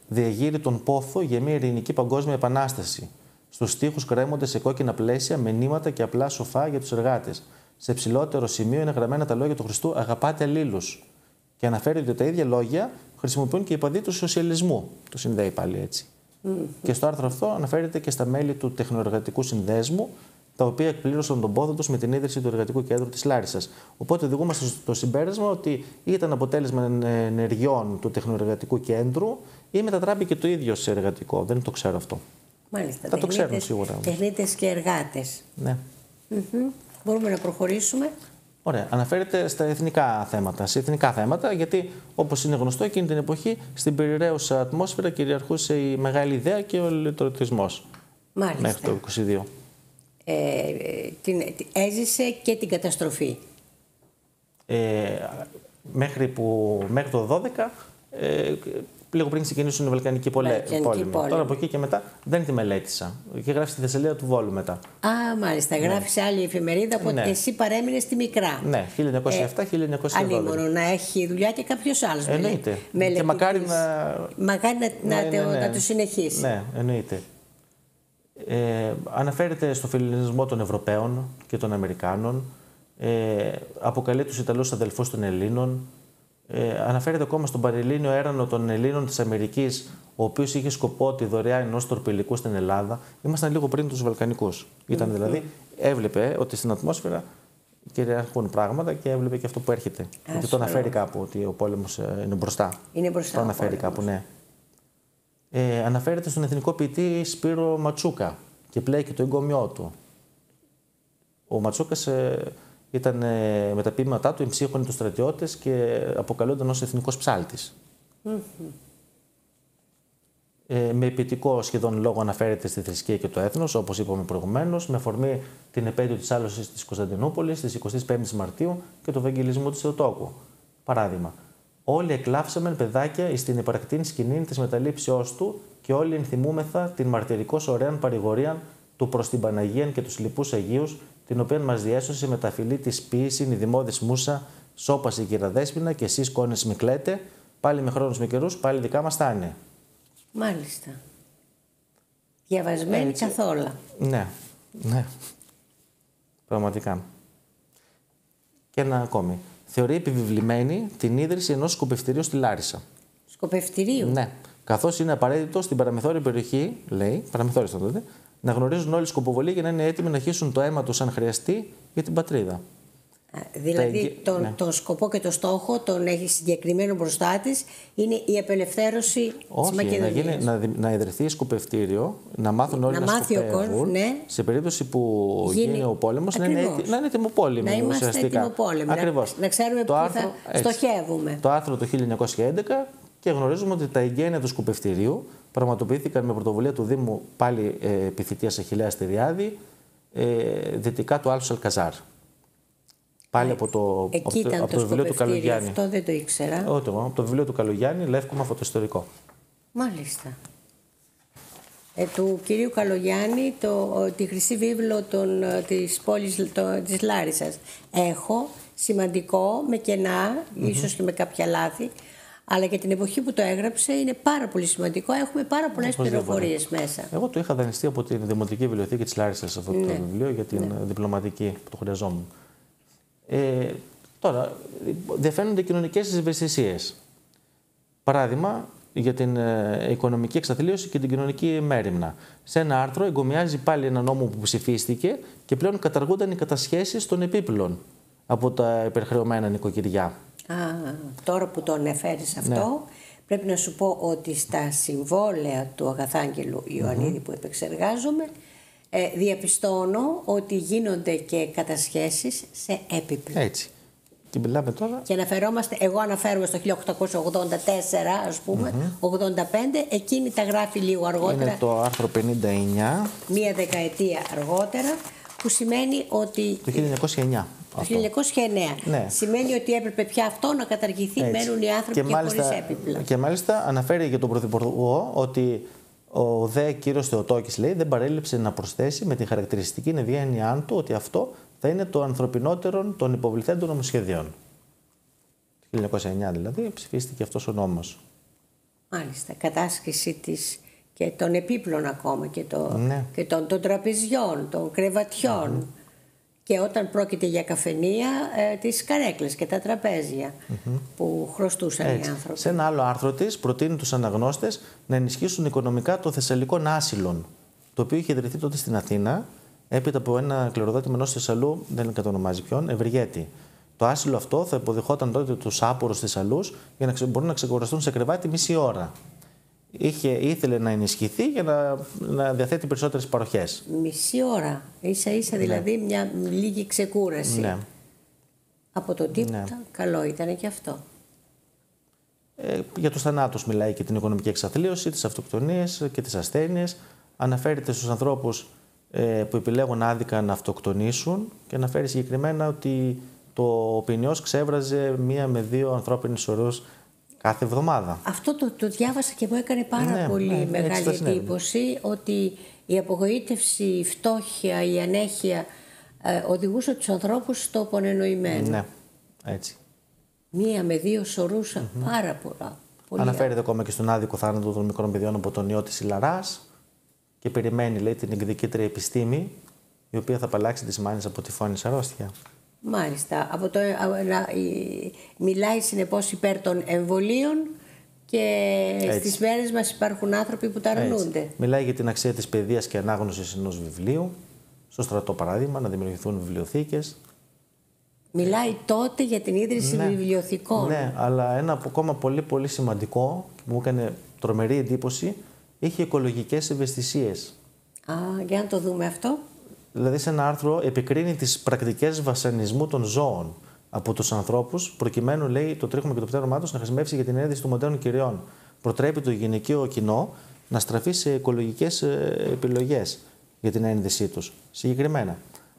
[SPEAKER 2] διαγείρει τον πόθο για μια ειρηνική παγκόσμια επανάσταση. Στους τοίχους κρέμονται σε κόκκινα πλαίσια με νήματα και απλά σοφά για τους εργάτες. Σε ψηλότερο σημείο είναι γραμμένα τα λόγια του Χριστού «Αγαπάτε αλλήλους». Και αναφέρει ότι τα ίδια λόγια χρησιμοποιούν και οι παδοί του σοσιαλισμού. Το συνδέει πάλι έτσι. Και στο άρθρο αυτό αναφέρεται και στα μέλη του Τεχνοεργατικού Συνδέσμου, τα οποία εκπλήρωσαν τον πόθο τους με την ίδρυση του Εργατικού Κέντρου της Λάρισσας. Οπότε οδηγούμαστε στο συμπέρασμα ότι ήταν αποτέλεσμα ενεργειών του Τεχνοεργατικού Κέντρου ή μετατράπηκε το ίδιο σε εργατικό. Δεν το ξέρω αυτό.
[SPEAKER 1] Μάλιστα.
[SPEAKER 2] Θα το ξέρουν σίγουρα.
[SPEAKER 1] Τεχνίτες και εργάτες.
[SPEAKER 2] Ναι.
[SPEAKER 1] Μπορούμε να προχωρήσουμε.
[SPEAKER 2] Ωραία. Αναφέρεται στα εθνικά θέματα. Σε εθνικά θέματα, γιατί όπως είναι γνωστό, εκείνη την εποχή στην περιραίουσα ατμόσφαιρα κυριαρχούσε η μεγάλη ιδέα και ο λιτρωτισμός.
[SPEAKER 1] Μάλιστα.
[SPEAKER 2] Μέχρι το 22.
[SPEAKER 1] Έζησε και την καταστροφή.
[SPEAKER 2] Μέχρι το 12, λίγο πριν ξεκινήσουν οι Βαλκανικοί πόλεμοι. Τώρα από εκεί και μετά δεν τη μελέτησα. Και γράφει στη Θεσσαλία του Βόλου μετά.
[SPEAKER 1] Α, μάλιστα. Γράφει σε άλλη εφημερίδα, οπότε εσύ παρέμεινες στη μικρά.
[SPEAKER 2] Ναι, 1907-1912.
[SPEAKER 1] Αλλήμωνο να έχει δουλειά και κάποιος άλλος.
[SPEAKER 2] Εννοείται. Και μακάρι
[SPEAKER 1] να το συνεχίσει.
[SPEAKER 2] Ναι, εννοείται. Αναφέρεται στο φιλελληνισμό των Ευρωπαίων και των Αμερικάνων, Αποκαλεί τους Ιταλούς αδελφούς των Ελλήνων. Αναφέρεται ακόμα στον Πανελλήνιο έρανο των Ελλήνων της Αμερικής, ο οποίος είχε σκοπό τη δωρεά ενός τορπιλικού στην Ελλάδα. Ήμασταν λίγο πριν τους Βαλκανικούς. Ήταν δηλαδή, έβλεπε ότι στην ατμόσφαιρα κυριαρχούν πράγματα και έβλεπε και αυτό που έρχεται. Γιατί το αναφέρει κάπου, ότι ο πόλεμος είναι μπροστά.
[SPEAKER 1] Είναι μπροστά.
[SPEAKER 2] Το αναφέρει κάπου, ναι. Αναφέρεται στον εθνικό ποιητή Σπύρο Ματσούκα και πλέκει το εγκόμιό του. Ο Ματσούκας ήταν με τα ποίηματά του εμψύχωνε τους στρατιώτες και αποκαλούνταν ως εθνικός ψάλτης. Με ποιητικό σχεδόν λόγο αναφέρεται στη θρησκεία και το έθνος, όπως είπαμε προηγουμένως, με αφορμή την επέτειο της άλωσης της Κωνσταντινούπολης στις 25 Μαρτίου και του Ευαγγελισμού της Θεοτόκου. Παράδειγμα, όλοι εκλάψαμεν παιδάκια εις την υπαρκτήν σκηνήν της μεταλήψεώς του και όλοι ενθυμούμεθα την μαρτυρικώς ωραίαν παρηγορίαν του προς την Παναγίαν και τους λοιπούς Αγίους, την οποία μας διέσωσε με τα φιλή της ποίησιν η δημόδης Μούσα, σώπασε η κυρα Δέσποινα και εσείς κόνες μη κλαίτε, πάλι με χρόνους με καιρούς, πάλι δικά μας θα είναι.
[SPEAKER 1] Μάλιστα. Διαβασμένη καθόλου.
[SPEAKER 2] Ναι, ναι. Πραγματικά. Και ένα ακόμη. Θεωρεί επιβεβλημένη την ίδρυση ενός σκοπευτηρίου στη Λάρισα.
[SPEAKER 1] Σκοπευτηρίου.
[SPEAKER 2] Ναι. Καθώς είναι απαραίτητο στην παραμεθόρια περιοχή, λέει, παραμεθόρια ήταν τότε, να γνωρίζουν όλοι σκοποβολή για να είναι έτοιμοι να χύσουν το αίμα τους αν χρειαστεί για την πατρίδα.
[SPEAKER 1] Δηλαδή τον σκοπό και το στόχο τον έχει συγκεκριμένο μπροστά της, είναι η απελευθέρωση της Μακεδονίας.
[SPEAKER 2] Να ιδρυθεί σκοπευτήριο, να μάθουν όλοι να σκοπεύουν,
[SPEAKER 1] ναι.
[SPEAKER 2] Σε περίπτωση που γίνει ο πόλεμος, να είναι έτοιμο πόλεμο.
[SPEAKER 1] Να είμαστε έτοιμο πόλεμο.
[SPEAKER 2] Ακριβώς.
[SPEAKER 1] Να ξέρουμε πού θα στοχεύουμε.
[SPEAKER 2] Το άρθρο του 1911 και γνωρίζουμε ότι τα εγγένεια του σκοπευτηρίου πραγματοποιήθηκαν με πρωτοβουλία του Δήμου πάλι επιθετείας Αχιλλέα Στηριάδη, δυτικά του Άλσου Αλκαζάρ. Πάλι από το βιβλίο του Καλογιάννη.
[SPEAKER 1] Αυτό δεν το ήξερα.
[SPEAKER 2] Όχι, από το βιβλίο του Καλογιάννη, Λεύκομα φωτοϊστορικό.
[SPEAKER 1] Μάλιστα. Του κυρίου Καλογιάννη, τη χρυσή βίβλο της πόλης της Λάρισσας. Έχω σημαντικό, με κενά, ίσως και με κάποια λάθη, αλλά και την εποχή που το έγραψε είναι πάρα πολύ σημαντικό. Έχουμε πάρα πολλές πληροφορίες μέσα.
[SPEAKER 2] Εγώ το είχα δανειστεί από τη Δημοτική Βιβλιοθήκη της Λάρισσας αυτό το βιβλίο για την διπλωματική που το χρειαζόμουν. Τώρα, διαφαίνονται κοινωνικές ευαισθησίες. Παράδειγμα, για την οικονομική εξαθλίωση και την κοινωνική μέριμνα. Σε ένα άρθρο εγκομιάζει πάλι ένα νόμο που ψηφίστηκε και πλέον καταργούνταν οι κατασχέσεις των επίπλων από τα υπερχρεωμένα νοικοκυριά.
[SPEAKER 1] Τώρα που το αναφέρεις αυτό, πρέπει να σου πω ότι στα συμβόλαια του Αγαθάγγελου Ιωαννίδη που επεξεργάζομαι, διαπιστώνω ότι γίνονται και κατασχέσεις σε έπιπλα.
[SPEAKER 2] Έτσι. Και μιλάμε τώρα.
[SPEAKER 1] Και εγώ αναφέρομαι στο 1884, ας πούμε, 85, εκείνη τα γράφει λίγο αργότερα.
[SPEAKER 2] Είναι το άρθρο 59.
[SPEAKER 1] Μία δεκαετία αργότερα, που σημαίνει ότι...
[SPEAKER 2] Το 1909.
[SPEAKER 1] Το 1909.
[SPEAKER 2] Ναι.
[SPEAKER 1] Σημαίνει ότι έπρεπε πια αυτό να καταργηθεί, μένουν οι άνθρωποι και χωρίς έπιπλα.
[SPEAKER 2] Και μάλιστα αναφέρει για τον Πρωθυπουργό ότι ο δε κύριος Θεοτόκης, λέει, δεν παρέλειψε να προσθέσει με την χαρακτηριστική ευγένειά του ότι αυτό θα είναι το ανθρωπινότερον των υποβληθέντων νομοσχεδίων. Το 1909 δηλαδή ψηφίστηκε αυτός ο νόμος.
[SPEAKER 1] Μάλιστα. Κατάσχεση και των επίπλων ακόμα και των τραπεζιών, των κρεβατιών. Και όταν πρόκειται για καφενεία, τις καρέκλες και τα τραπέζια που χρωστούσαν οι άνθρωποι.
[SPEAKER 2] Σε ένα άλλο άρθρο της προτείνει τους αναγνώστες να ενισχύσουν οικονομικά το Θεσσαλικό Άσυλον, το οποίο είχε ιδρυθεί τότε στην Αθήνα, έπειτα από ένα κληροδότημα ενός Θεσσαλού, δεν κατονομάζει ποιον, Ευρυγέτη. Το άσυλο αυτό θα υποδεχόταν τότε τους άπορους Θεσσαλούς για να μπορούν να ξεκουραστούν σε κρεβάτι μισή ώρα. Ήθελε να ενισχυθεί για να διαθέτει περισσότερες παροχές.
[SPEAKER 1] Μισή ώρα. Ίσα-ίσα δηλαδή μια λίγη ξεκούραση.
[SPEAKER 2] Ναι.
[SPEAKER 1] Από το τίποτα, καλό ήταν και αυτό.
[SPEAKER 2] Για τους θανάτους μιλάει και την οικονομική εξαθλίωση, τις αυτοκτονίες και τις ασθένειες. Αναφέρεται στους ανθρώπους που επιλέγουν άδικα να αυτοκτονήσουν και αναφέρει συγκεκριμένα ότι το ποινιός ξέβραζε 1 με 2 ανθρώπινες ορούς κάθε εβδομάδα. Αυτό
[SPEAKER 1] το διάβασα και μου έκανε πάρα πολύ μεγάλη εντύπωση, ότι η απογοήτευση, η φτώχεια, η ανέχεια οδηγούσε τους ανθρώπους στο πονενοημένο.
[SPEAKER 2] Ναι, έτσι.
[SPEAKER 1] 1 με 2 σωρούσαν πάρα πολλά.
[SPEAKER 2] Αναφέρεται ακόμα και στον άδικο θάνατο των μικρών παιδιών από τον ιό της Ιλαράς και περιμένει, λέει, την εκδικήτρια επιστήμη, η οποία θα απαλλάξει τις μάνες από τυφώνης αρρώστια.
[SPEAKER 1] Μάλιστα. Μιλάει συνεπώς υπέρ των εμβολίων και στις μέρες μας υπάρχουν άνθρωποι που τα αρνούνται.
[SPEAKER 2] Μιλάει για την αξία της παιδείας και ανάγνωσης ενός βιβλίου. Στο στρατό παράδειγμα, να δημιουργηθούν βιβλιοθήκες.
[SPEAKER 1] Μιλάει τότε για την ίδρυση βιβλιοθηκών.
[SPEAKER 2] Ναι, αλλά ένα ακόμα πολύ πολύ σημαντικό που μου έκανε τρομερή εντύπωση, είχε οικολογικές ευαισθησίες.
[SPEAKER 1] Για να το δούμε αυτό.
[SPEAKER 2] Δηλαδή σε ένα άρθρο επικρίνει τις πρακτικές βασανισμού των ζώων από τους ανθρώπους, προκειμένου, λέει, το τρίχωμα και το πτέρωμά τους να χρησιμεύσει για την ένδυση των μοντέρνων κυριών. Προτρέπει το γυναικείο κοινό να στραφεί σε οικολογικές επιλογές για την ένδυσή τους. Συγκεκριμένα,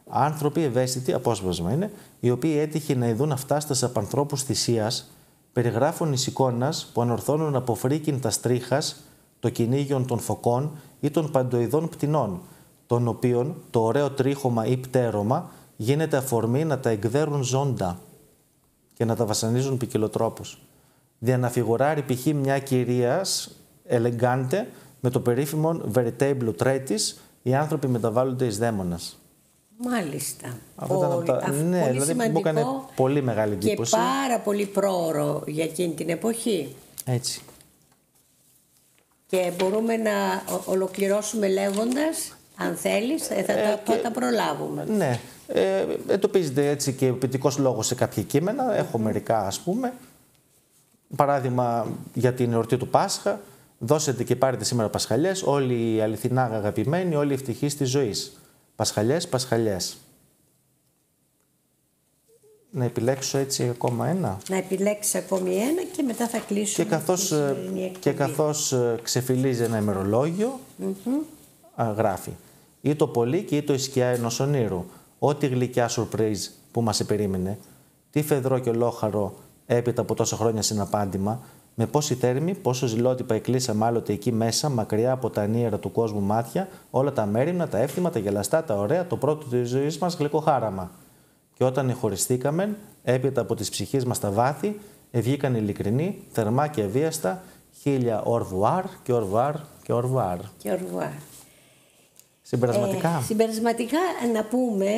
[SPEAKER 2] άνθρωποι ευαίσθητοι, απόσπασμα είναι, οι οποίοι έτυχε να ειδούν αυτάστας από ανθρώπους θυσίας, περιγράφουν εις εικόνας που ανορθώνουν από φρίκιν τα στρίχας, το κυνήγιον των φωκών ή των παντοειδών πτηνών, των οποίων το ωραίο τρίχωμα ή πτέρωμα γίνεται αφορμή να τα εκδέρουν ζώντα και να τα βασανίζουν ποικιλοτρόπους. Διαναφιγουράρει π.χ. μια κυρίας ελεγκάντε με το περίφημο veritable traitis, οι άνθρωποι μεταβάλλονται εις δαίμονας.
[SPEAKER 1] Μάλιστα.
[SPEAKER 2] Ναι,
[SPEAKER 1] πολύ
[SPEAKER 2] δηλαδή
[SPEAKER 1] σημαντικό
[SPEAKER 2] μου έκανε πολύ μεγάλη εντύπωση.
[SPEAKER 1] Και πάρα πολύ πρόωρο για εκείνη την εποχή.
[SPEAKER 2] Έτσι.
[SPEAKER 1] Και μπορούμε να ολοκληρώσουμε λέγοντας, αν θέλεις, θα τα προλάβουμε.
[SPEAKER 2] Ναι. Εντοπίζεται έτσι και ποιητικός λόγος σε κάποια κείμενα. Έχω μερικά, ας πούμε. Παράδειγμα, για την εορτή του Πάσχα. Δώσετε και πάρετε σήμερα πασχαλιές, όλοι οι αληθινά αγαπημένοι, όλοι οι ευτυχείς της ζωής. Πασχαλιές, πασχαλιές. Να επιλέξω έτσι ακόμα ένα.
[SPEAKER 1] Να επιλέξεις ακόμη ένα και μετά θα κλείσουμε.
[SPEAKER 2] Και καθώς ξεφυλίζει ένα ημερολόγιο, γράφει «Ή το πολύ και ή το η σκιά ενός ονείρου, ό,τι γλυκιά σουρπρίζ που μας επερίμενε, τι φεδρό και ολόχαρο έπειτα από τόσα χρόνια συναπάντημα, με πόση θέρμη, πόσο ζηλότυπα εκκλείσαμε άλλοτε εκεί μέσα, μακριά από τα ανίερα του κόσμου μάτια, όλα τα μέριμνα, τα εύθυμα, τα γελαστά, τα ωραία, το πρώτο της ζωής μας γλυκοχάραμα. Και όταν εχωριστήκαμεν, έπειτα από τις ψυχές μας τα βάθη, βγήκαν ειλικρινοί, θερμά και αβίαστα, χίλια ορβουάρ και ορβουάρ και ορβουάρ. Συμπερασματικά.
[SPEAKER 1] Συμπερασματικά να πούμε,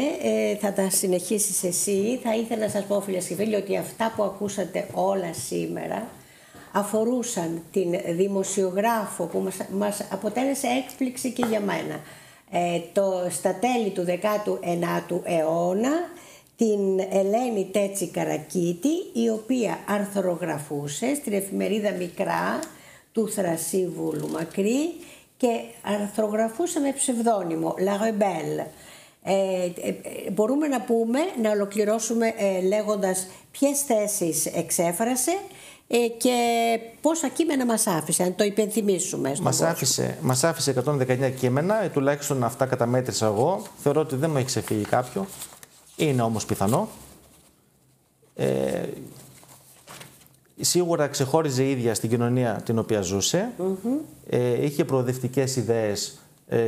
[SPEAKER 1] θα τα συνεχίσεις εσύ. Θα ήθελα να σας πω, φίλες και φίλοι, ότι αυτά που ακούσατε όλα σήμερα αφορούσαν την δημοσιογράφο που μας αποτέλεσε έκπληξη και για μένα. Στα τέλη του 19ου αιώνα, την Ελένη Τέτση Καρακίτη, η οποία αρθρογραφούσε στην εφημερίδα Μικρά του Θρασίβουλου Μακρύ και αρθρογραφούσε με ψευδόνυμο La Rebelle. Μπορούμε να πούμε, να ολοκληρώσουμε λέγοντας ποιες θέσεις εξέφρασε και πόσα κείμενα μας άφησε, αν το υπενθυμίσουμε.
[SPEAKER 2] Μας άφησε 119 κείμενα, τουλάχιστον αυτά καταμέτρησα εγώ. Θεωρώ ότι δεν μου έχει ξεφύγει κάποιο. Είναι όμως πιθανό. Σίγουρα ξεχώριζε η ίδια στην κοινωνία την οποία ζούσε. Είχε προοδευτικές ιδέες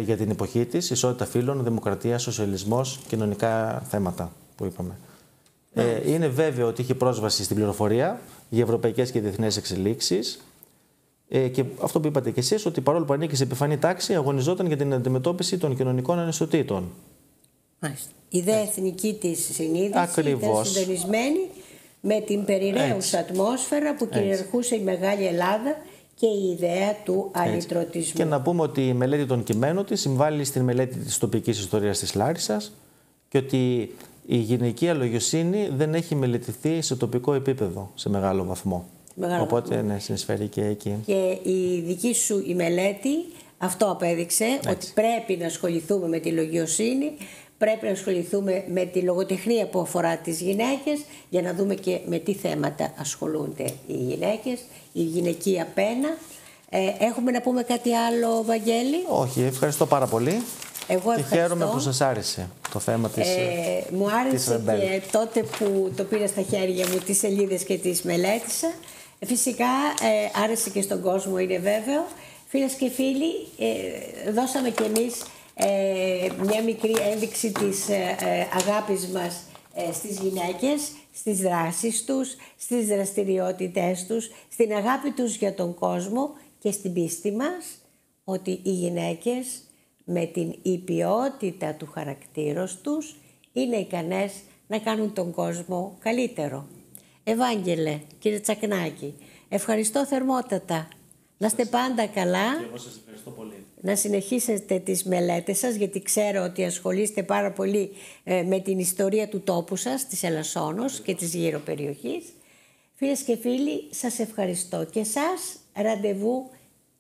[SPEAKER 2] για την εποχή της, ισότητα φύλων, δημοκρατία, σοσιαλισμός, κοινωνικά θέματα που είπαμε. Είναι βέβαιο ότι είχε πρόσβαση στην πληροφορία για ευρωπαϊκές και διεθνές εξελίξεις. Και αυτό που είπατε κι εσείς, ότι παρόλο που ανήκει σε επιφανή τάξη, αγωνιζόταν για την αντιμετώπιση των κοινωνικών ανισοτήτων.
[SPEAKER 1] Η δε εθνική της συνείδηση ήταν συντονισμένη με την περιραίουσα ατμόσφαιρα που κυριαρχούσε η Μεγάλη Ελλάδα και η ιδέα του αλυτρωτισμού.
[SPEAKER 2] Και να πούμε ότι η μελέτη των κειμένων της συμβάλλει στην μελέτη της τοπικής ιστορίας της Λάρισσας και ότι η γυναική αλογιοσύνη δεν έχει μελετηθεί σε τοπικό επίπεδο σε μεγάλο βαθμό. Οπότε ναι, συνεισφέρει και εκεί.
[SPEAKER 1] Και η δική σου η μελέτη αυτό απέδειξε, ότι πρέπει να ασχοληθούμε με τη λογιοσύνη, πρέπει να ασχοληθούμε με τη λογοτεχνία που αφορά τις γυναίκες για να δούμε και με τι θέματα ασχολούνται οι γυναίκες, η γυναικεία πένα. Έχουμε να πούμε κάτι άλλο, Βαγγέλη?
[SPEAKER 2] Όχι, ευχαριστώ πάρα πολύ.
[SPEAKER 1] Εγώ
[SPEAKER 2] και χαίρομαι που σας άρεσε το θέμα της
[SPEAKER 1] μου άρεσε και τότε που το πήρα στα χέρια μου τις σελίδες και τις μελέτησα. Φυσικά άρεσε και στον κόσμο, είναι βέβαιο. Φίλες και φίλοι, δώσαμε κι εμείς μια μικρή ένδειξη της αγάπης μας στις γυναίκες, στις δράσεις τους, στις δραστηριότητές τους, στην αγάπη τους για τον κόσμο και στην πίστη μας ότι οι γυναίκες με την υπιότητα του χαρακτήρος τους είναι ικανές να κάνουν τον κόσμο καλύτερο. Ευάγγελε, κύριε Τσακνάκη, ευχαριστώ θερμότατα. Να είστε πάντα καλά.
[SPEAKER 2] Και εγώ σας ευχαριστώ πολύ.
[SPEAKER 1] Να συνεχίσετε τις μελέτες σας, γιατί ξέρω ότι ασχολείστε πάρα πολύ με την ιστορία του τόπου σας, της Ελασσόνος και της γύρω περιοχής. Φίλες και φίλοι, σας ευχαριστώ και σας ραντεβού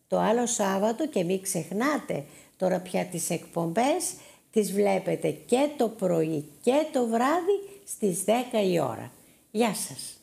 [SPEAKER 1] το άλλο Σάββατο και μην ξεχνάτε τώρα πια τις εκπομπές, τις βλέπετε και το πρωί και το βράδυ στις 10 η ώρα. Γεια σας.